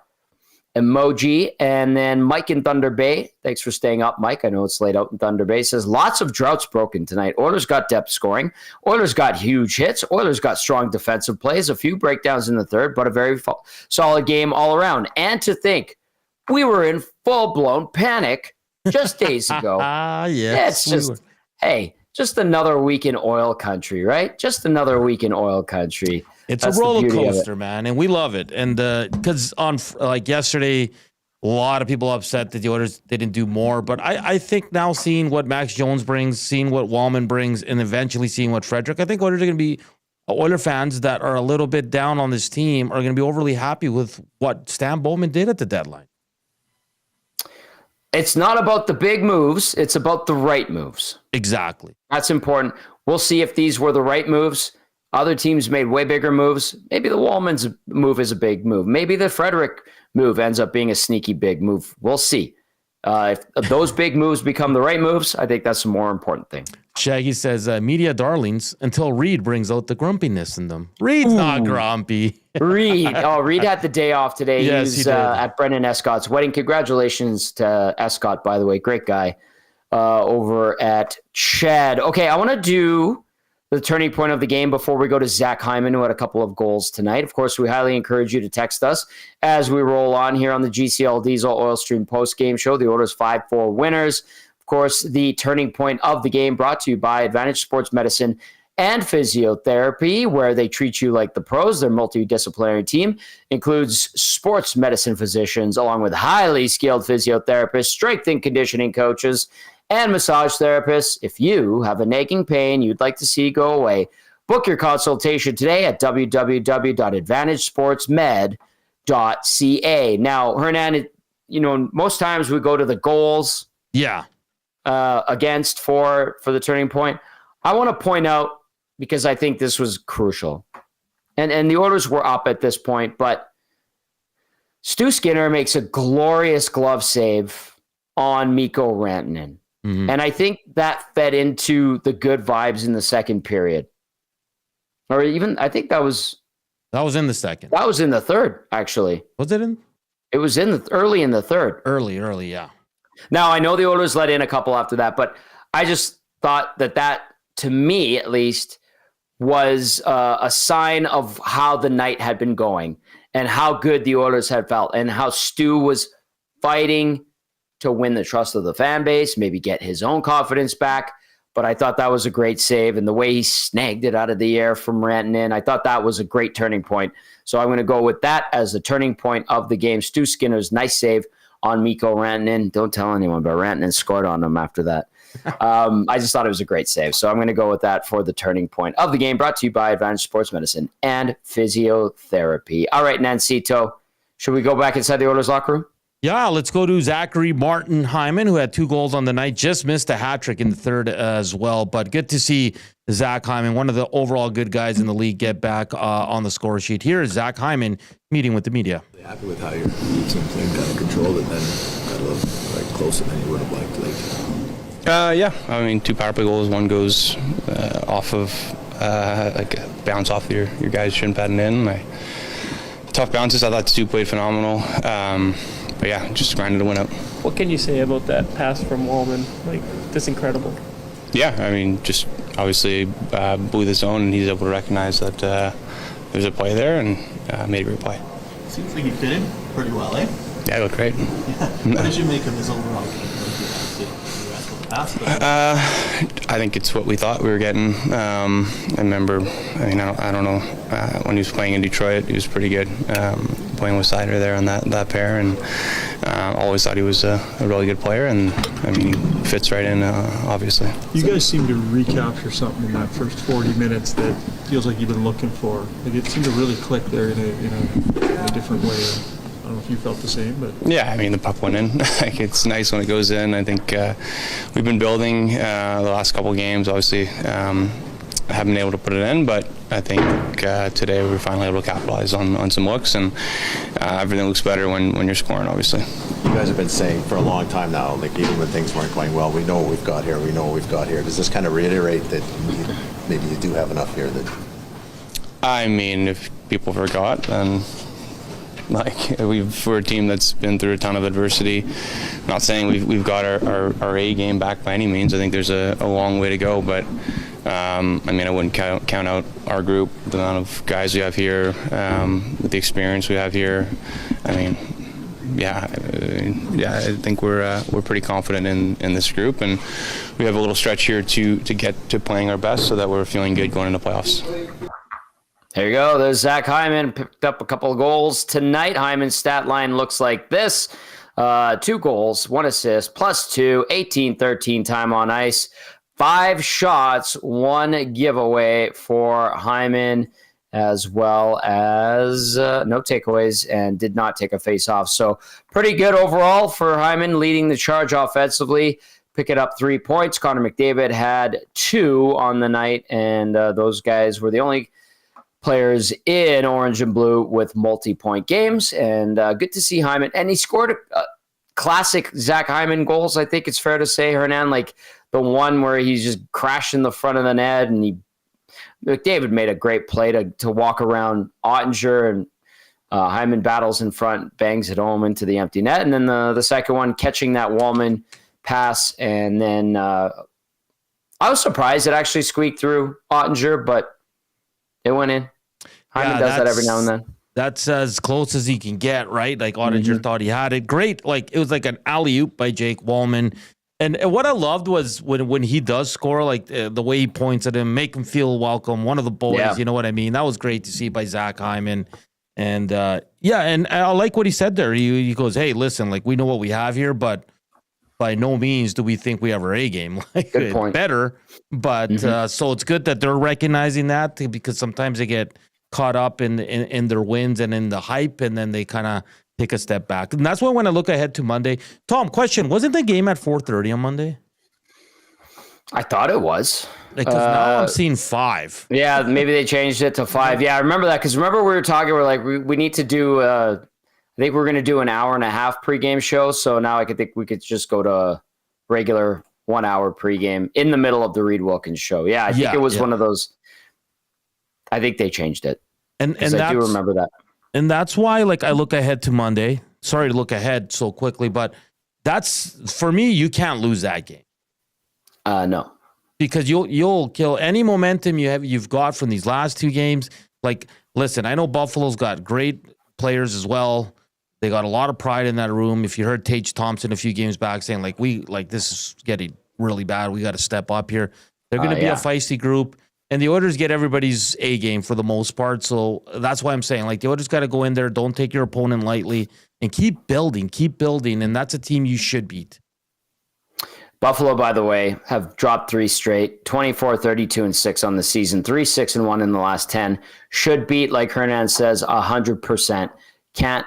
emoji. And then Mike in Thunder Bay, thanks for staying up, Mike. I know it's late out in Thunder Bay, says lots of droughts broken tonight. Oilers got depth scoring. Oilers got huge hits. Oilers got strong defensive plays, a few breakdowns in the third, but a very solid game all around. And to think we were in full-blown panic just days ago.
Yes,
it's just, just another week in oil country, right? Just another week in oil country.
It's a roller coaster, man, and we love it. And because on yesterday, a lot of people upset that the Oilers didn't do more. But I think now seeing what Max Jones brings, seeing what Walman brings, and eventually seeing what Frederick, I think Oilers are going to be Oiler fans that are a little bit down on this team are going to be overly happy with what Stan Bowman did at the deadline.
It's not about the big moves. It's about the right moves.
Exactly.
That's important. We'll see if these were the right moves. Other teams made way bigger moves. Maybe the Walman's move is a big move. Maybe the Frederick move ends up being a sneaky big move. We'll see. If those big moves become the right moves, I think that's the more important thing.
Shaggy says, media darlings until Reed brings out the grumpiness in them. Reed's not grumpy.
Reed had the day off today.
Yes,
he was at Brendan Escott's wedding. Congratulations to Escott, by the way. Great guy over at Chad. Okay, I want to do the turning point of the game before we go to Zach Hyman, who had a couple of goals tonight. Of course, we highly encourage you to text us as we roll on here on the GCL Diesel Oil Stream post-game show. The Oilers 5-4 winners. Of course, the turning point of the game brought to you by Advantage Sports Medicine and Physiotherapy, where they treat you like the pros. Their multidisciplinary team includes sports medicine physicians, along with highly skilled physiotherapists, strength and conditioning coaches, and massage therapists. If you have a nagging pain you'd like to see go away, book your consultation today at www.advantagesportsmed.ca. Now, Hernan, most times we go to the goals against for the turning point. I want to point out, because I think this was crucial, and the Oilers were up at this point, but Stu Skinner makes a glorious glove save on Mikko Rantanen. Mm-hmm. And I think that fed into the good vibes in the second period. Or even, I think that was
in the second.
That was in the third, actually.
Was it in?
It was early in the third.
Early, yeah.
Now, I know the Oilers let in a couple after that, but I just thought that, to me at least, was a sign of how the night had been going and how good the Oilers had felt and how Stu was fighting to win the trust of the fan base, maybe get his own confidence back. but I thought that was a great save. And the way he snagged it out of the air from Rantanen, I thought that was a great turning point. So I'm going to go with that as the turning point of the game. Stu Skinner's nice save on Mikko Rantanen. Don't tell anyone, but Rantanen scored on him after that. I just thought it was a great save. So I'm going to go with that for the turning point of the game, brought to you by Advantage Sports Medicine and Physiotherapy. All right, Nancito, should we go back inside the Oilers locker room?
Yeah, let's go to Zachary Martin Hyman, who had 2 goals on the night, just missed a hat trick in the third as well. But good to see Zach Hyman, one of the overall good guys in the league, get back on the score sheet. Here is Zach Hyman meeting with the media.
Happy with how your team played, kind of controlled it, and then got a little like closer than you would have liked late.
Yeah, I mean, 2 power play goals. One goes off of like a bounce off your guys shouldn't have had it in. Tough bounces. I thought Stu played phenomenal. But yeah, just grinded to win out.
What can you say about that pass from Walman? Like, that's incredible.
Yeah, I mean, just obviously blew the zone, and he's able to recognize that there's a play there and made a great play.
Seems like he fit in pretty well, eh?
Yeah, it looked great.
Yeah. What did you make of his overall game?
I think it's what we thought we were getting. I remember, I don't know, when he was playing in Detroit, he was pretty good, playing with Sider there on that pair, and always thought he was a really good player, and I mean, he fits right in, obviously.
You guys seem to recapture something in that first 40 minutes that feels like you've been looking for. Like, it seemed to really click there in a different way. I don't know if you felt the same, but
yeah, I mean, the puck went in. Like, it's nice when it goes in. I think we've been building the last couple of games. Obviously, haven't been able to put it in, but I think today we were finally able to capitalize on some looks, and everything looks better when you're scoring, obviously.
You guys have been saying for a long time now, like even when things weren't going well, we know what we've got here. We know what we've got here. Does this kind of reiterate that maybe you do have enough here? That
I mean, if people forgot, then. Like, we're a team that's been through a ton of adversity. I'm not saying we've got our A game back by any means. I think there's a long way to go, but I mean, I wouldn't count out our group, the amount of guys we have here, with the experience we have here. I mean, yeah, I think we're pretty confident in this group, and we have a little stretch here to get to playing our best, so that we're feeling good going into playoffs.
There you go. There's Zach Hyman, picked up a couple of goals tonight. Hyman's stat line looks like this. 2 goals, 1 assist, +2, 18-13 time on ice, 5 shots, 1 giveaway for Hyman, as well as no takeaways, and did not take a face-off. So pretty good overall for Hyman, leading the charge offensively, picking up 3 points. Connor McDavid had 2 on the night, and those guys were the only players in orange and blue with multi-point games, and good to see Hyman. And he scored a classic Zach Hyman goals, I think it's fair to say, Hernan, like the one where he's just crashing the front of the net, and McDavid made a great play to walk around Ottinger, and Hyman battles in front, bangs it home into the empty net. And then the second one, catching that Walman pass, and then I was surprised it actually squeaked through Ottinger, but it went in. Hyman does that every now and then.
That's as close as he can get, right? Like Ottinger thought he had it. Great. Like, it was like an alley-oop by Jake Walman. And what I loved was when he does score, like the way he points at him, make him feel welcome. One of the boys, you know what I mean? That was great to see by Zach Hyman. And and I like what he said there. He goes, hey, listen, like, we know what we have here, but by no means do we think we have our A game. Like,
good point.
Better. But so it's good that they're recognizing that, because sometimes they get caught up in their wins and in the hype, and then they kind of take a step back. And that's why when I look ahead to Monday, Tom, question, wasn't the game at 4:30 on Monday?
I thought it was.
Because now I'm seeing 5.
Yeah, maybe they changed it to 5. Yeah, I remember that, because remember we were talking, we're like, we need to do, I think we're going to do an hour and a half pregame show, so now I could think we could just go to a regular 1 hour pregame in the middle of the Reed Wilkins show. Yeah, I think it was one of those. I think they changed it. And I do remember that.
And that's why, like, I look ahead to Monday. Sorry to look ahead so quickly, but that's, for me, you can't lose that game.
No.
Because you'll kill any momentum you've got from these last 2 games. Like, listen, I know Buffalo's got great players as well. They got a lot of pride in that room. If you heard Tage Thompson a few games back saying, like, this is getting really bad. We got to step up here. They're going to be a feisty group. And the Oilers get everybody's A game for the most part. So that's why I'm saying, like, the Oilers got to go in there. Don't take your opponent lightly and keep building. And that's a team you should beat.
Buffalo, by the way, have dropped 3 straight, 24, 32, and 6 on the season, 3, 6, and 1 in the last 10. Should beat, like Hernan says, 100%. Can't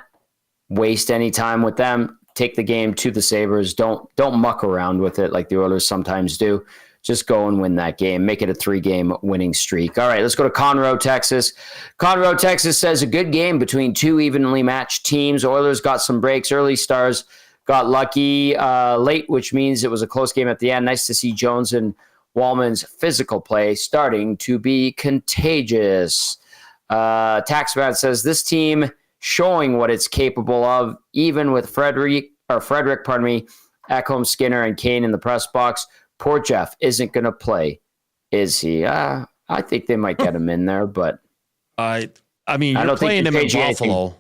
waste any time with them. Take the game to the Sabres. Don't muck around with it like the Oilers sometimes do. Just go and win that game. Make it a 3-game winning streak. All right, let's go to Conroe, Texas. Conroe, Texas says a good game between 2 evenly matched teams. Oilers got some breaks. Early Stars got lucky late, which means it was a close game at the end. Nice to see Jones and Walman's physical play starting to be contagious. Taxman says this team showing what it's capable of, even with Frederick, Ekholm, Skinner, and Kane in the press box. Poor Jeff isn't going to play, is he? I think they might get him in there, but
I mean, you're playing him in Buffalo,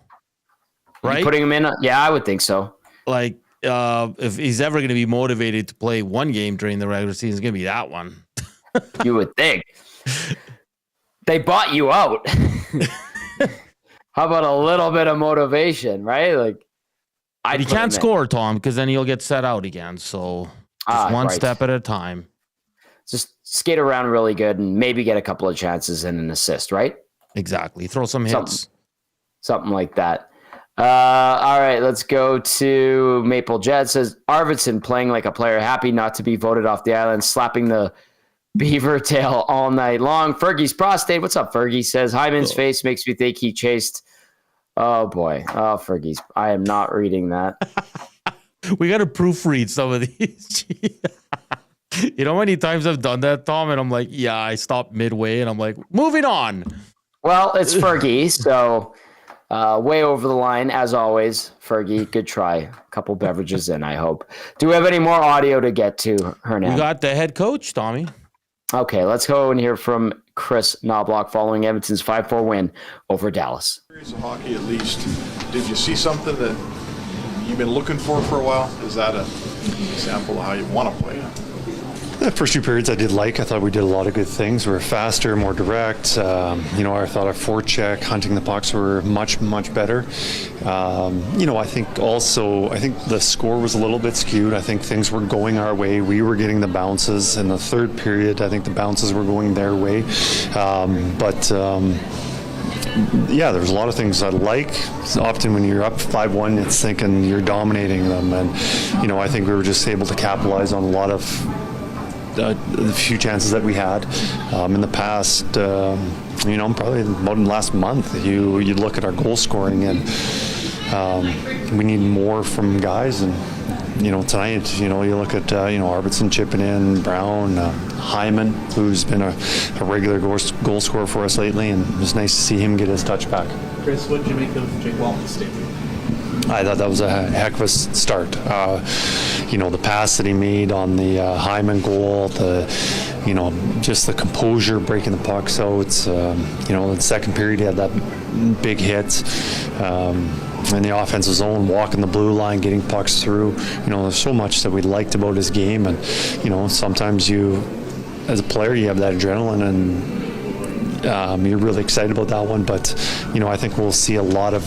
right?
Putting him in? Yeah, I would think so.
Like, if he's ever going to be motivated to play one game during the regular season, it's going to be that one.
You would think. They bought you out. How about a little bit of motivation, right? Like,
he can't score, Tom, because then he'll get set out again. So just one step at a time.
Just skate around really good and maybe get a couple of chances and an assist, right?
Exactly. Throw some hits.
Something like that. All right, let's go to Maple Jet. Says Arvidsson playing like a player, happy not to be voted off the island, slapping the beaver tail all night long. Fergie's prostate. What's up, Fergie? Says Hyman's face makes me think he chased. Oh boy. Oh, Fergie's. I am not reading that.
We got to proofread some of these. You know how many times I've done that, Tom? And I'm like, yeah, I stopped midway and I'm like, moving on.
Well, it's Fergie, so way over the line, as always. Fergie, good try. A couple beverages in, I hope. Do we have any more audio to get to, Hernan?
We got the head coach, Tommy.
Okay, let's go and hear from Kris Knoblauch following Edmonton's 5-4 win over Dallas.
Of hockey, at least. Did you see something that you've been looking for a while? Is that an example of how you want to play?
The first 2 periods I did like. I thought we did a lot of good things. We were faster, more direct. I thought our forecheck, hunting the pucks were much, much better. I think the score was a little bit skewed. I think things were going our way. We were getting the bounces. In the third period, I think the bounces were going their way. Yeah, there's a lot of things I like. Often when you're up 5-1, it's thinking you're dominating them. And, I think we were just able to capitalize on a lot of the few chances that we had in the past. Probably about in the last month, you look at our goal scoring and we need more from guys. And tonight, you look at Arvidsson chipping in, Brown, Hyman, who's been a regular goal scorer for us lately, and it was nice to see him get his touch back.
Kris, what did you make of Jake Walman's statement?
I thought that was a heck of a start. The pass that he made on the Hyman goal, just the composure breaking the puck. So it's, in the second period he had that big hit. In the offensive zone, walking the blue line, getting pucks through. There's so much that we liked about his game. And, sometimes you, as a player, you have that adrenaline and you're really excited about that one. But, I think we'll see a lot of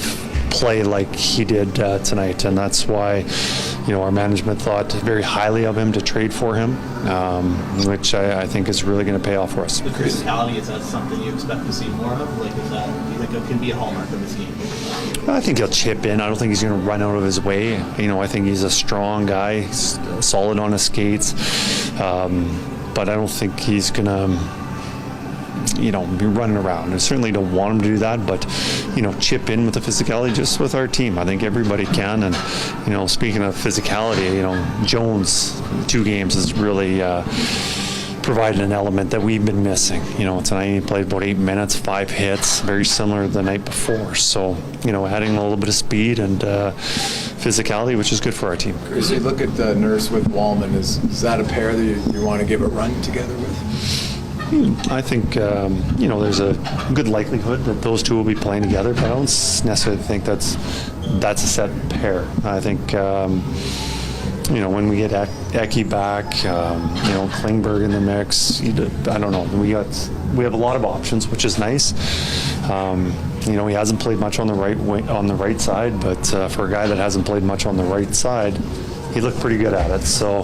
play like he did tonight, and that's why our management thought very highly of him to trade for him, which I think is really going to pay off for us.
The physicality, is that something you expect to see more of? Like, is that, do you think it can be a hallmark of his game?
I think he'll chip in. I don't think he's going to run out of his way. I think he's a strong guy, he's solid on his skates, but I don't think he's going to be running around. I certainly don't want him to do that, but, chip in with the physicality just with our team. I think everybody can. And, speaking of physicality, Jones, 2 games has really provided an element that we've been missing. Tonight he played about 8 minutes, 5 hits, very similar to the night before. So, adding a little bit of speed and physicality, which is good for our team.
Kris, you look at the Nurse with Walman. Is that a pair that you want to give a run together with?
I think, there's a good likelihood that those 2 will be playing together, but I don't necessarily think that's a set pair. I think, when we get Eki back, Klingberg in the mix, I don't know. We have a lot of options, which is nice. He hasn't played much on the right side, but for a guy that hasn't played much on the right side, he looked pretty good at it. So,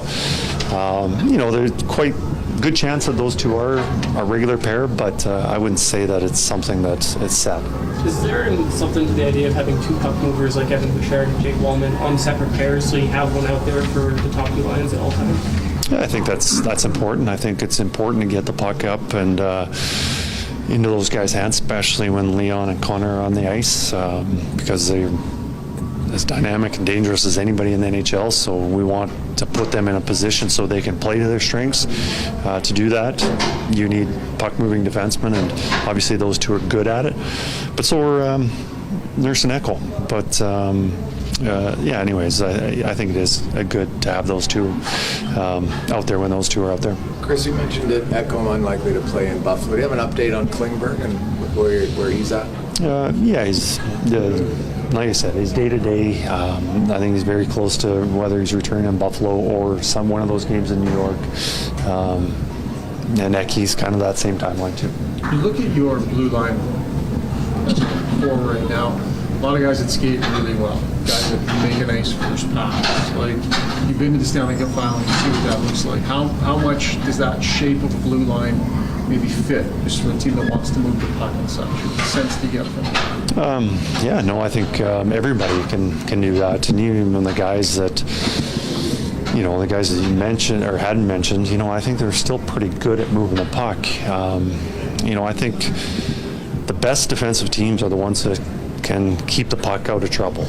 there's quite good chance that those two are a regular pair, but I wouldn't say that it's something that it's set.
Is there something to the idea of having two puck movers like Evan Bouchard and Jake Walman on separate pairs, so you have one out there for the top two lines at all times?
Yeah, I think that's important. I think it's important to get the puck up and into those guys' hands, especially when Leon and Connor are on the ice, because they're as dynamic and dangerous as anybody in the NHL. So we want to put them in a position so they can play to their strengths. To do that, you need puck-moving defensemen, and obviously those two are good at it. But so are Nurse and Echo. But anyways, I think it is good to have those two out there when those two are out there.
Kris, you mentioned that Echo unlikely to play in Buffalo. Do you have an update on Klingberg and where he's at?
He's like I said, he's day-to-day. I think he's very close to whether he's returning in Buffalo or one of those games in New York. And Eki's kind of that same timeline too.
You look at your blue line four right now. A lot of guys that skate really well. Guys that can make a nice first pass. Like, you've been to the Stanley Cup final, you see what that looks like. How much does that shape of a blue line maybe fit just for a team that wants to move the puck and such? What sense do you get from that?
I think everybody can do that. And even the guys that you mentioned or hadn't mentioned, I think they're still pretty good at moving the puck. I think the best defensive teams are the ones that can keep the puck out of trouble.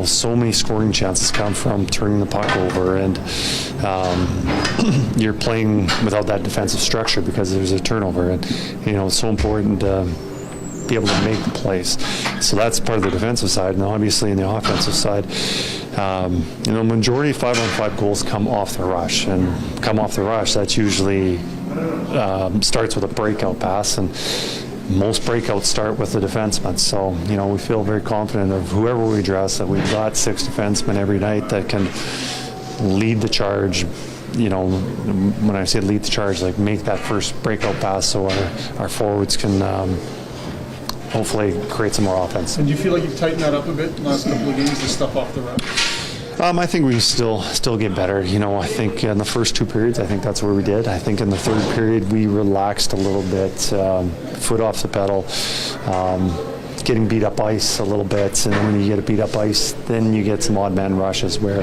So many scoring chances come from turning the puck over, and you're playing without that defensive structure because there's a turnover, and it's so important to be able to make the plays. So that's part of the defensive side. And obviously in the offensive side, majority of 5-on-5 goals come off the rush, that's usually starts with a breakout pass, and most breakouts start with the defenseman. So, we feel very confident of whoever we dress, that we've got 6 defensemen every night that can lead the charge. When I say lead the charge, like make that first breakout pass so our forwards can hopefully create some more offense.
And do you feel like you've tightened that up a bit in the last couple of games, the stuff off the rush?
I think we still get better. I think in the first 2 periods, I think that's where we did. I think in the third period, we relaxed a little bit, foot off the pedal, getting beat up ice a little bit. And then when you get a beat up ice, then you get some odd man rushes where,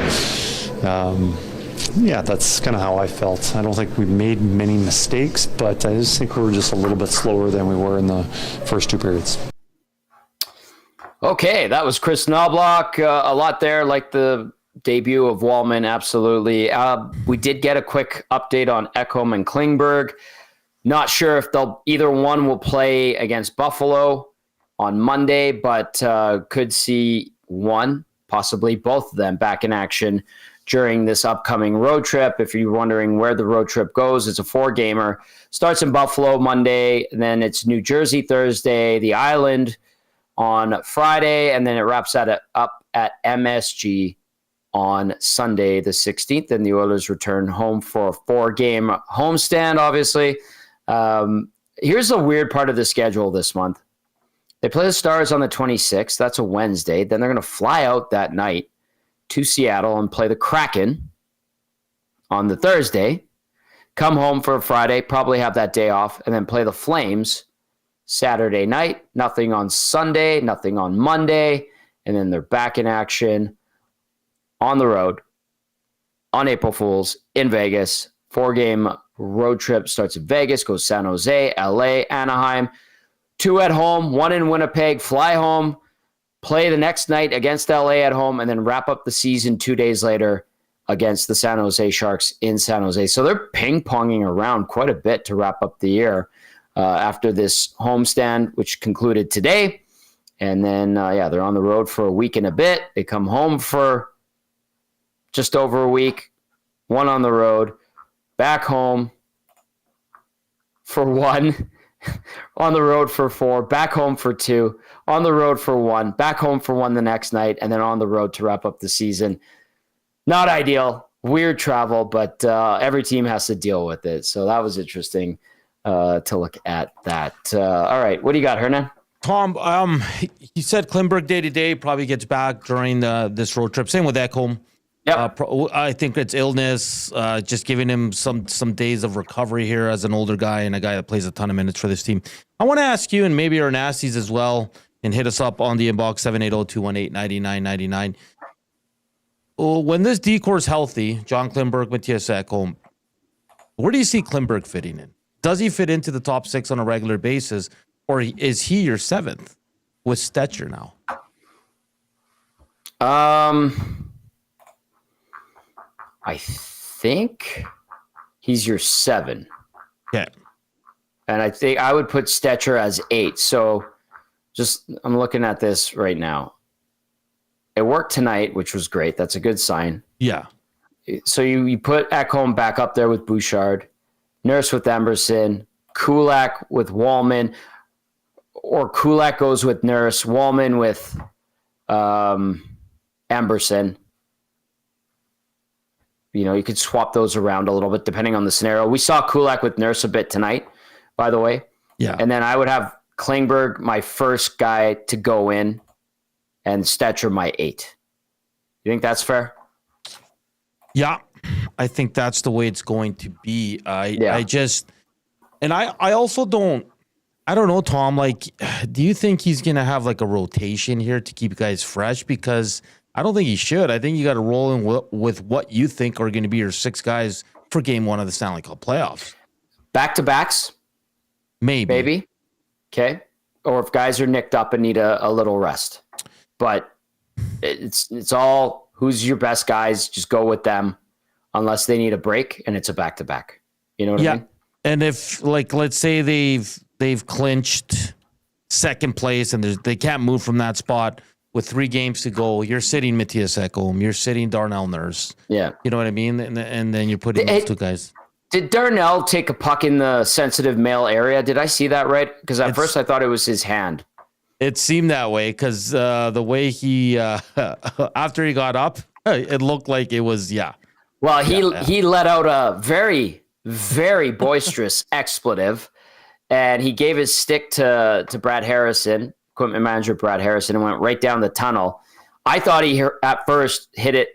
that's kind of how I felt. I don't think we made many mistakes, but I just think we were just a little bit slower than we were in the first 2 periods.
Okay, that was Kris Knoblauch. A lot there, like the debut of Walman, absolutely. We did get a quick update on Ekholm and Klingberg. Not sure if either one will play against Buffalo on Monday, but could see one, possibly both of them back in action during this upcoming road trip. If you're wondering where the road trip goes, it's a 4-gamer. Starts in Buffalo Monday, then it's New Jersey Thursday, the Island on Friday, and then it wraps up at MSG on Sunday the 16th, and the Oilers return home for a 4-game homestand, obviously. Here's the weird part of the schedule this month. They play the Stars on the 26th. That's a Wednesday. Then they're going to fly out that night to Seattle and play the Kraken on the Thursday, come home for a Friday, probably have that day off, and then play the Flames Saturday night. Nothing on Sunday, nothing on Monday, and then they're back in action on the road on April Fools in Vegas. 4-game road trip starts in Vegas, goes San Jose, LA, Anaheim, 2 at home, 1 in Winnipeg, fly home, play the next night against LA at home, and then wrap up the season 2 days later against the San Jose Sharks in San Jose. So they're ping-ponging around quite a bit to wrap up the year after this homestand, which concluded today. And then, they're on the road for a week and a bit. They come home for just over a week, 1 on the road, back home for 1, on the road for 4, back home for 2, on the road for 1, back home for 1 the next night, and then on the road to wrap up the season. Not ideal. weird travel, but every team has to deal with it. So that was interesting to look at that. All right, what do you got, Hernan?
Tom, he said Klingberg day-to-day probably gets back during this road trip. Same with Ekholm.
Yep.
I think it's illness, just giving him some days of recovery here as an older guy and a guy that plays a ton of minutes for this team. I want to ask you, and maybe our nasties as well, and hit us up on the inbox, 780-218-9999. When this decore's healthy, John Klingberg, Matthias Ekholm, where do you see Klingberg fitting in? Does he fit into the top 6 on a regular basis, or is he your 7th with Stetcher now?
I think he's your 7.
Yeah.
And I think I would put Stetcher as 8. So I'm looking at this right now. It worked tonight, which was great. That's a good sign.
Yeah.
So you put Ekholm back up there with Bouchard, Nurse with Emerson, Kulak with Walman, or Kulak goes with Nurse, Walman with Emerson. You could swap those around a little bit depending on the scenario. We saw Kulak with Nurse a bit tonight, by the way.
Yeah.
And then I would have Klingberg, my first guy to go in, and Stetcher, my 8. You think that's fair?
Yeah, I think that's the way it's going to be. I also don't know, Tom, like, do you think he's going to have like a rotation here to keep guys fresh? Because I don't think he should. I think you got to roll in with what you think are going to be your 6 guys for game 1 of the Stanley Cup playoffs.
Back-to-backs? Maybe. Okay. Or if guys are nicked up and need a little rest. But it's all who's your best guys, just go with them unless they need a break and it's a back-to-back. You know what I mean?
And if, like, let's say they've clinched second place and they can't move from that spot with 3 games to go, you're sitting Matthias Ekholm, you're sitting Darnell Nurse.
Yeah.
You know what I mean? And then you're putting those 2 guys.
Did Darnell take a puck in the sensitive male area? Did I see that right? Because at first I thought it was his hand.
It seemed that way because the way he, after he got up, it looked like it was,
Well, he let out a very, very boisterous expletive, and he gave his stick to Brad Harrison, equipment manager Brad Harrison, and went right down the tunnel. I thought he at first hit it,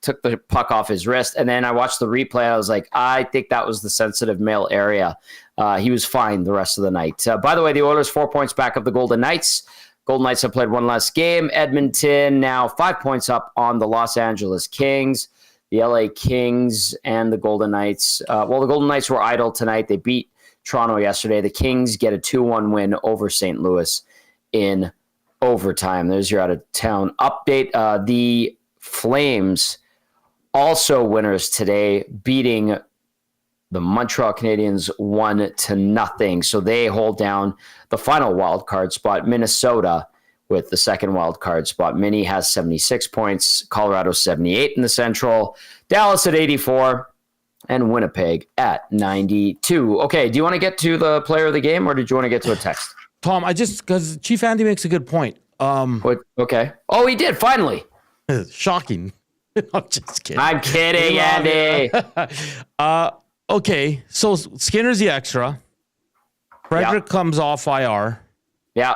took the puck off his wrist, and then I watched the replay. I was like, I think that was the sensitive male area. He was fine the rest of the night. By the way, the Oilers 4 points back of the Golden Knights. Golden Knights have played 1 less game. Edmonton now 5 points up on the Los Angeles Kings. The LA Kings and the Golden Knights. The Golden Knights were idle tonight. They beat Toronto yesterday. The Kings get a 2-1 win over St. Louis in overtime. There's your out-of-town update. The Flames also winners today, beating the Montreal Canadiens 1-0. So they hold down the final wild card spot. Minnesota with the second wild card spot. Minnie has 76 points. Colorado 78 in the Central. Dallas at 84. And Winnipeg at 92. Okay, do you want to get to the player of the game, or did you want to get to a text?
Tom, because Chief Andy makes a good point.
Okay. Oh, he did, finally.
Shocking. I'm just kidding.
I'm kidding, Andy.
Okay, so Skinner's the extra. Frederick comes off IR.
Yeah.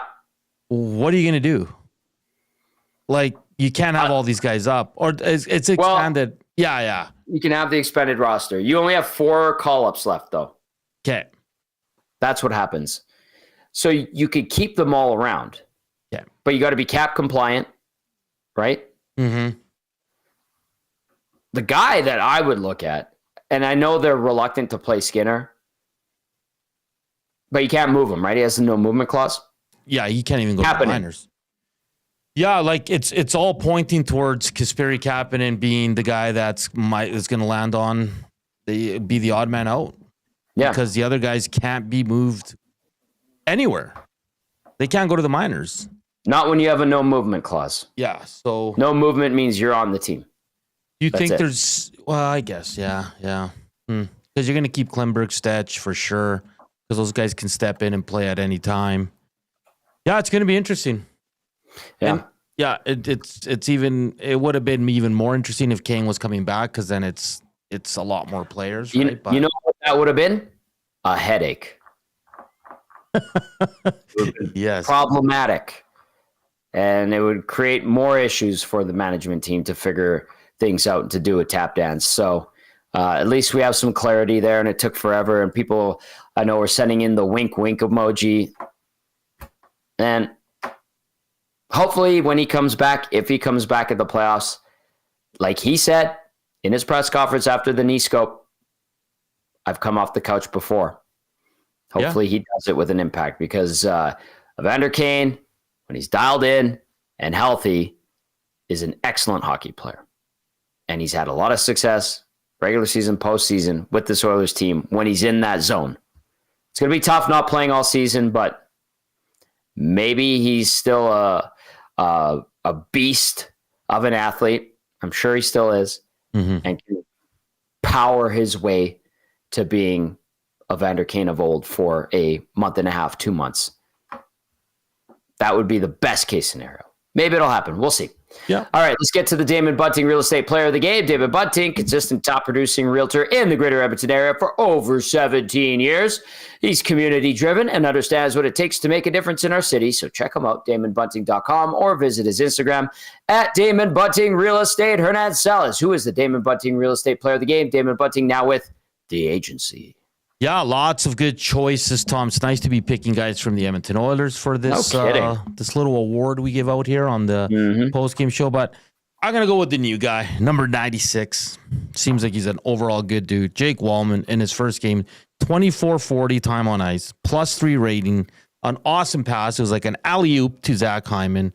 What are you going to do? Like, you can't have all these guys up. Or it's expanded. Yeah.
You can have the expanded roster. You only have 4 call-ups left, though.
Okay.
That's what happens. So you could keep them all around.
Yeah.
But you got to be cap compliant, right?
Mm-hmm.
The guy that I would look at, and I know they're reluctant to play Skinner, but you can't move him, right? He has a no movement clause.
Yeah, he can't even go to the minors. Yeah, like it's all pointing towards Kasperi Kapanen being the guy that's going to land on be the odd man out.
Yeah,
because the other guys can't be moved anywhere. They can't go to the minors.
Not when you have a no movement clause.
Yeah, so
no movement means you're on the team.
You think there's? Well, I guess yeah. Because you're going to keep Klingberg, Stetch for sure, because those guys can step in and play at any time. Yeah, it's going to be interesting.
Yeah.
Yeah, it would have been even more interesting if Kane was coming back, because then it's a lot more players, right?
You know what that would have been? A headache.
Yes.
Problematic. And it would create more issues for the management team to figure things out and to do a tap dance. So at least we have some clarity there, and it took forever. And people I know are sending in the wink emoji. And hopefully when he comes back, if he comes back at the playoffs, like he said in his press conference after the knee scope, I've come off the couch before. Hopefully he does it with an impact, because Evander Kane, when he's dialed in and healthy, is an excellent hockey player. And he's had a lot of success, regular season, postseason, with this Oilers team when he's in that zone. It's going to be tough not playing all season, but maybe he's still a beast of an athlete. I'm sure he still is, and can power his way to being Evander Kane of old for a month and a half, 2 months. That would be the best case scenario. Maybe it'll happen. We'll see.
Yeah.
All right, let's get to the Damon Bunting Real Estate Player of the Game. David Bunting, consistent top-producing realtor in the greater Edmonton area for over 17 years. He's community-driven and understands what it takes to make a difference in our city. So check him out, DamonBunting.com, or visit his Instagram at Damon Bunting Real Estate. Hernan Salas, who is the Damon Bunting Real Estate Player of the Game. Damon Bunting now with the agency.
Yeah, lots of good choices, Tom. It's nice to be picking guys from the Edmonton Oilers for this this little award we give out here on the post-game show. But I'm going to go with the new guy, number 96. Seems like he's an overall good dude. Jake Walman in his first game, 24:40 time on ice, +3 rating, an awesome pass. It was like an alley-oop to Zach Hyman.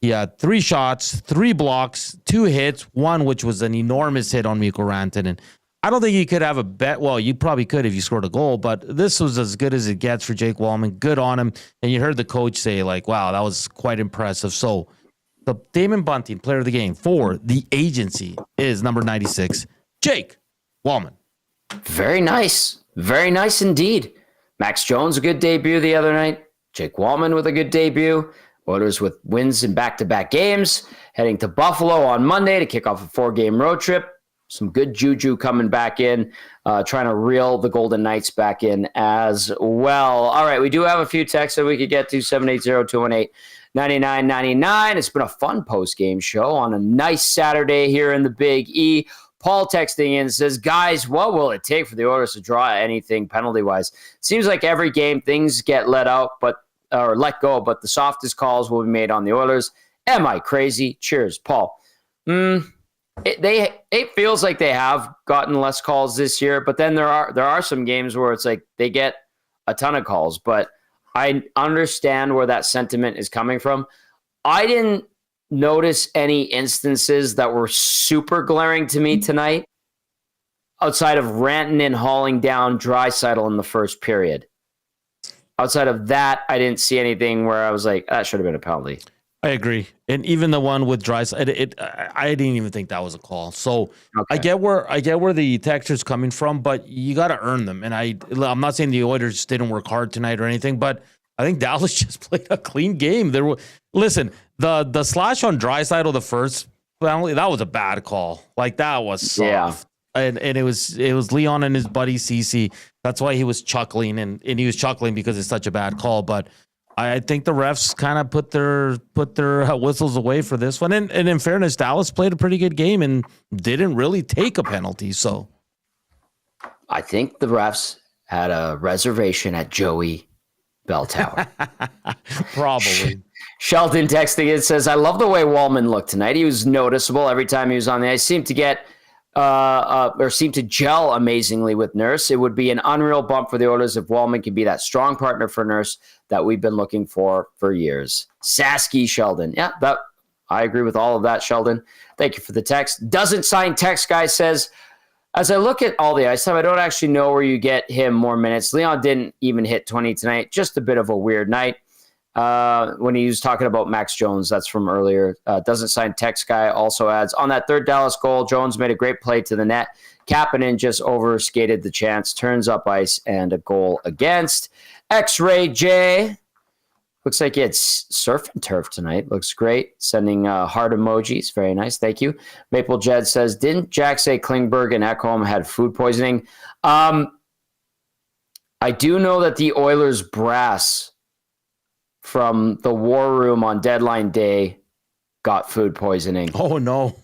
He had 3 shots, 3 blocks, 2 hits, one which was an enormous hit on Mikko Rantanen. I don't think you could have a bet. Well, you probably could if you scored a goal, but this was as good as it gets for Jake Walman. Good on him. And you heard the coach say, like, wow, that was quite impressive. So the Damon Bunting Player of the Game for the agency is number 96, Jake Walman.
Very nice. Very nice indeed. Max Jones, a good debut the other night. Jake Walman with a good debut. Oilers with wins in back-to-back games. Heading to Buffalo on Monday to kick off a 4-game road trip. Some good juju coming back in, trying to reel the Golden Knights back in as well. All right, we do have a few texts that we could get to, 780-218-9999. It's been a fun post-game show on a nice Saturday here in the Big E. Paul texting in says, guys, what will it take for the Oilers to draw anything penalty-wise? Seems like every game things get let go, but the softest calls will be made on the Oilers. Am I crazy? Cheers, Paul. It feels like they have gotten less calls this year, but then there are some games where it's like they get a ton of calls. But I understand where that sentiment is coming from. I didn't notice any instances that were super glaring to me tonight, outside of Rantanen hauling down Draisaitl in the first period. Outside of that, I didn't see anything where I was like, that should have been a penalty.
I agree. And even the one with Draisaitl, I didn't even think that was a call. So okay. I get where the texture's coming from, but you got to earn them. And I'm not saying the Oilers didn't work hard tonight or anything, but I think Dallas just played a clean game. Listen, the slash on Draisaitl, the first penalty, that was a bad call. Like, that was soft. Yeah. And it was Leon and his buddy Cece. That's why he was chuckling, and he was chuckling because it's such a bad call. But I think the refs kind of put their whistles away for this one. And in fairness, Dallas played a pretty good game and didn't really take a penalty. So
I think the refs had a reservation at Joey Bell Tower.
Probably.
Sheldon texting it says, I love the way Walman looked tonight. He was noticeable every time he was on the ice. Seemed to gel amazingly with Nurse. It would be an unreal bump for the Oilers if Walman could be that strong partner for Nurse that we've been looking for years. Sasky Sheldon. Yeah, I agree with all of that, Sheldon. Thank you for the text. Doesn't sign text guy says, as I look at all the ice time, I don't actually know where you get him more minutes. Leon didn't even hit 20 tonight. Just a bit of a weird night. When he was talking about Max Jones, that's from earlier. Doesn't sign text guy also adds, on that third Dallas goal, Jones made a great play to the net. Kapanen just overskated the chance, turns up ice, and a goal against. X-Ray J Looks like it's surf and turf tonight. Looks great. Sending heart emojis. Very nice. Thank you. Maple Jed says, didn't Jack say Klingberg and Ekholm had food poisoning? I do know that the Oilers brass from the war room on deadline day got food poisoning.
Oh, no.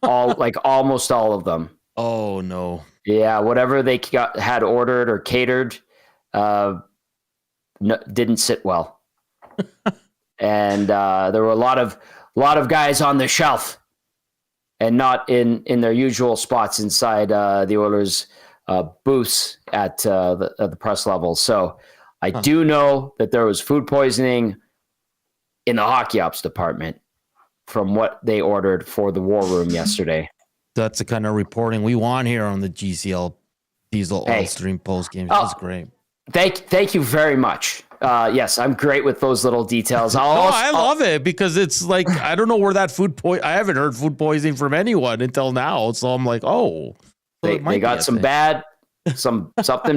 Almost all of them.
Oh, no.
Yeah, whatever they had ordered or catered didn't sit well. And there were a lot of guys on the shelf and not in their usual spots inside the Oilers booths at the press level. So I do know that there was food poisoning in the hockey ops department from what they ordered for the war room yesterday.
That's the kind of reporting we want here on the GCL Diesel All Stream post game. That's great.
Thank you very much. Yes, I'm great with those little details.
I love it because it's like, I don't know where that I haven't heard food poisoning from anyone until now. So I'm like, oh,
they got something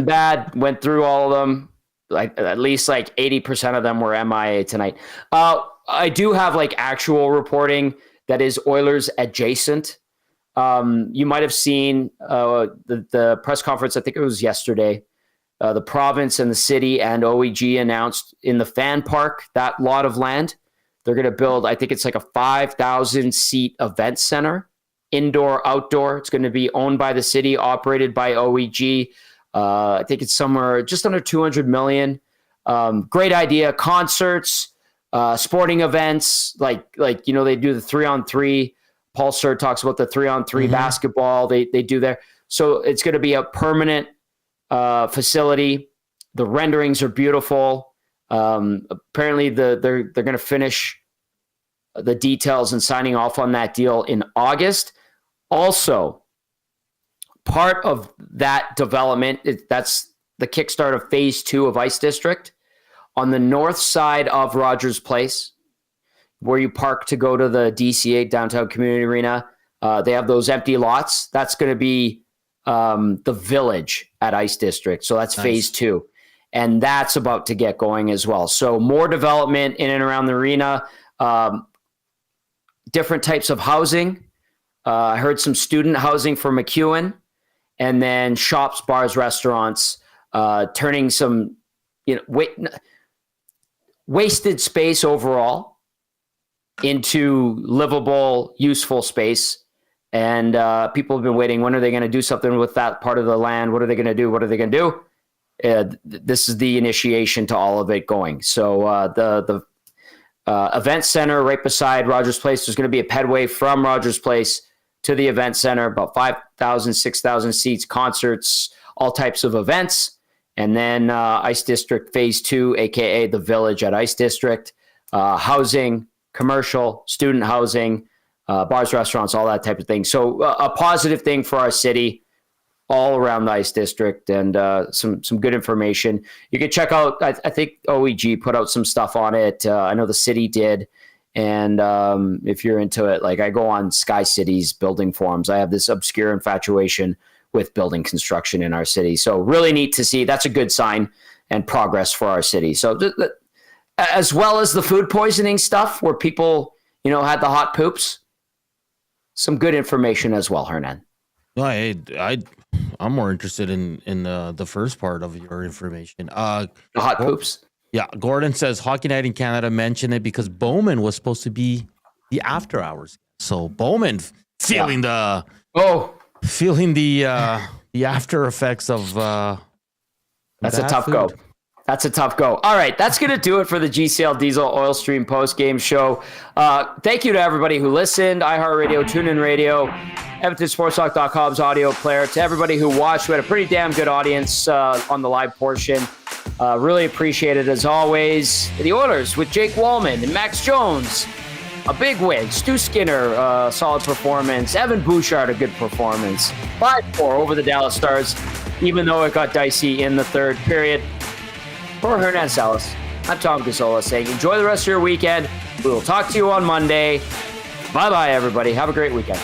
bad, went through all of them. Like at least like 80% of them were MIA tonight. I do have like actual reporting that is Oilers adjacent. You might have seen the press conference. I think it was yesterday. The province and the city and OEG announced in the fan park, that lot of land, they're going to build, I think it's like a 5,000 seat event center, indoor, outdoor. It's going to be owned by the city, operated by OEG. I think it's somewhere just under 200 million. Great idea. Concerts, sporting events, like they do the 3-on-3. Paul Sir talks about the 3-on-3 basketball they do there. So it's going to be a permanent facility. The renderings are beautiful. Apparently they're going to finish the details and signing off on that deal in August. Also, part of that development, that's the kickstart of phase 2 of Ice District on the north side of Rogers Place, where you park to go to the DCA Downtown Community Arena. They have those empty lots. That's going to be the village at Ice District. So that's phase 2. And that's about to get going as well. So more development in and around the arena, different types of housing. I heard some student housing for McEwen, and then shops, bars, restaurants, turning some wasted space overall into livable, useful space. And people have been waiting. When are they going to do something with that part of the land? What are they going to do? What are they going to do? This is the initiation to all of it going. So the event center right beside Rogers Place, there's going to be a pedway from Rogers Place to the event center, about 5,000, 6,000 seats, concerts, all types of events. And then Ice District Phase 2, a.k.a. the Village at Ice District, housing, commercial, student housing, bars, restaurants, all that type of thing. So a positive thing for our city all around the Ice District, and some good information. You can check out, I think OEG put out some stuff on it. I know the city did. And if you're into it, like I go on Sky City's building forums. I have this obscure infatuation with building construction in our city. So really neat to see. That's a good sign and progress for our city. So as well as the food poisoning stuff where people, had the hot poops, some good information as well, Hernan.
No, I'm more interested in the first part of your information.
The hot poops.
Yeah, Gordon says Hockey Night in Canada mentioned it because Bowman was supposed to be the after hours. So Bowman feeling the after effects of
that's a tough go. That's a tough go. All right, that's going to do it for the GCL Diesel Oil Stream post-game show. Thank you to everybody who listened, iHeartRadio, TuneIn Radio, EdmontonSportsTalk.com's audio player. To everybody who watched, we had a pretty damn good audience on the live portion. Really appreciate it as always. The Oilers with Jake Walman and Max Jones, a big win. Stu Skinner, solid performance. Evan Bouchard, a good performance. 5-4 over the Dallas Stars, even though it got dicey in the third period. For Hernan Salas, I'm Tom Gazzola saying enjoy the rest of your weekend. We will talk to you on Monday. Bye-bye, everybody. Have a great weekend.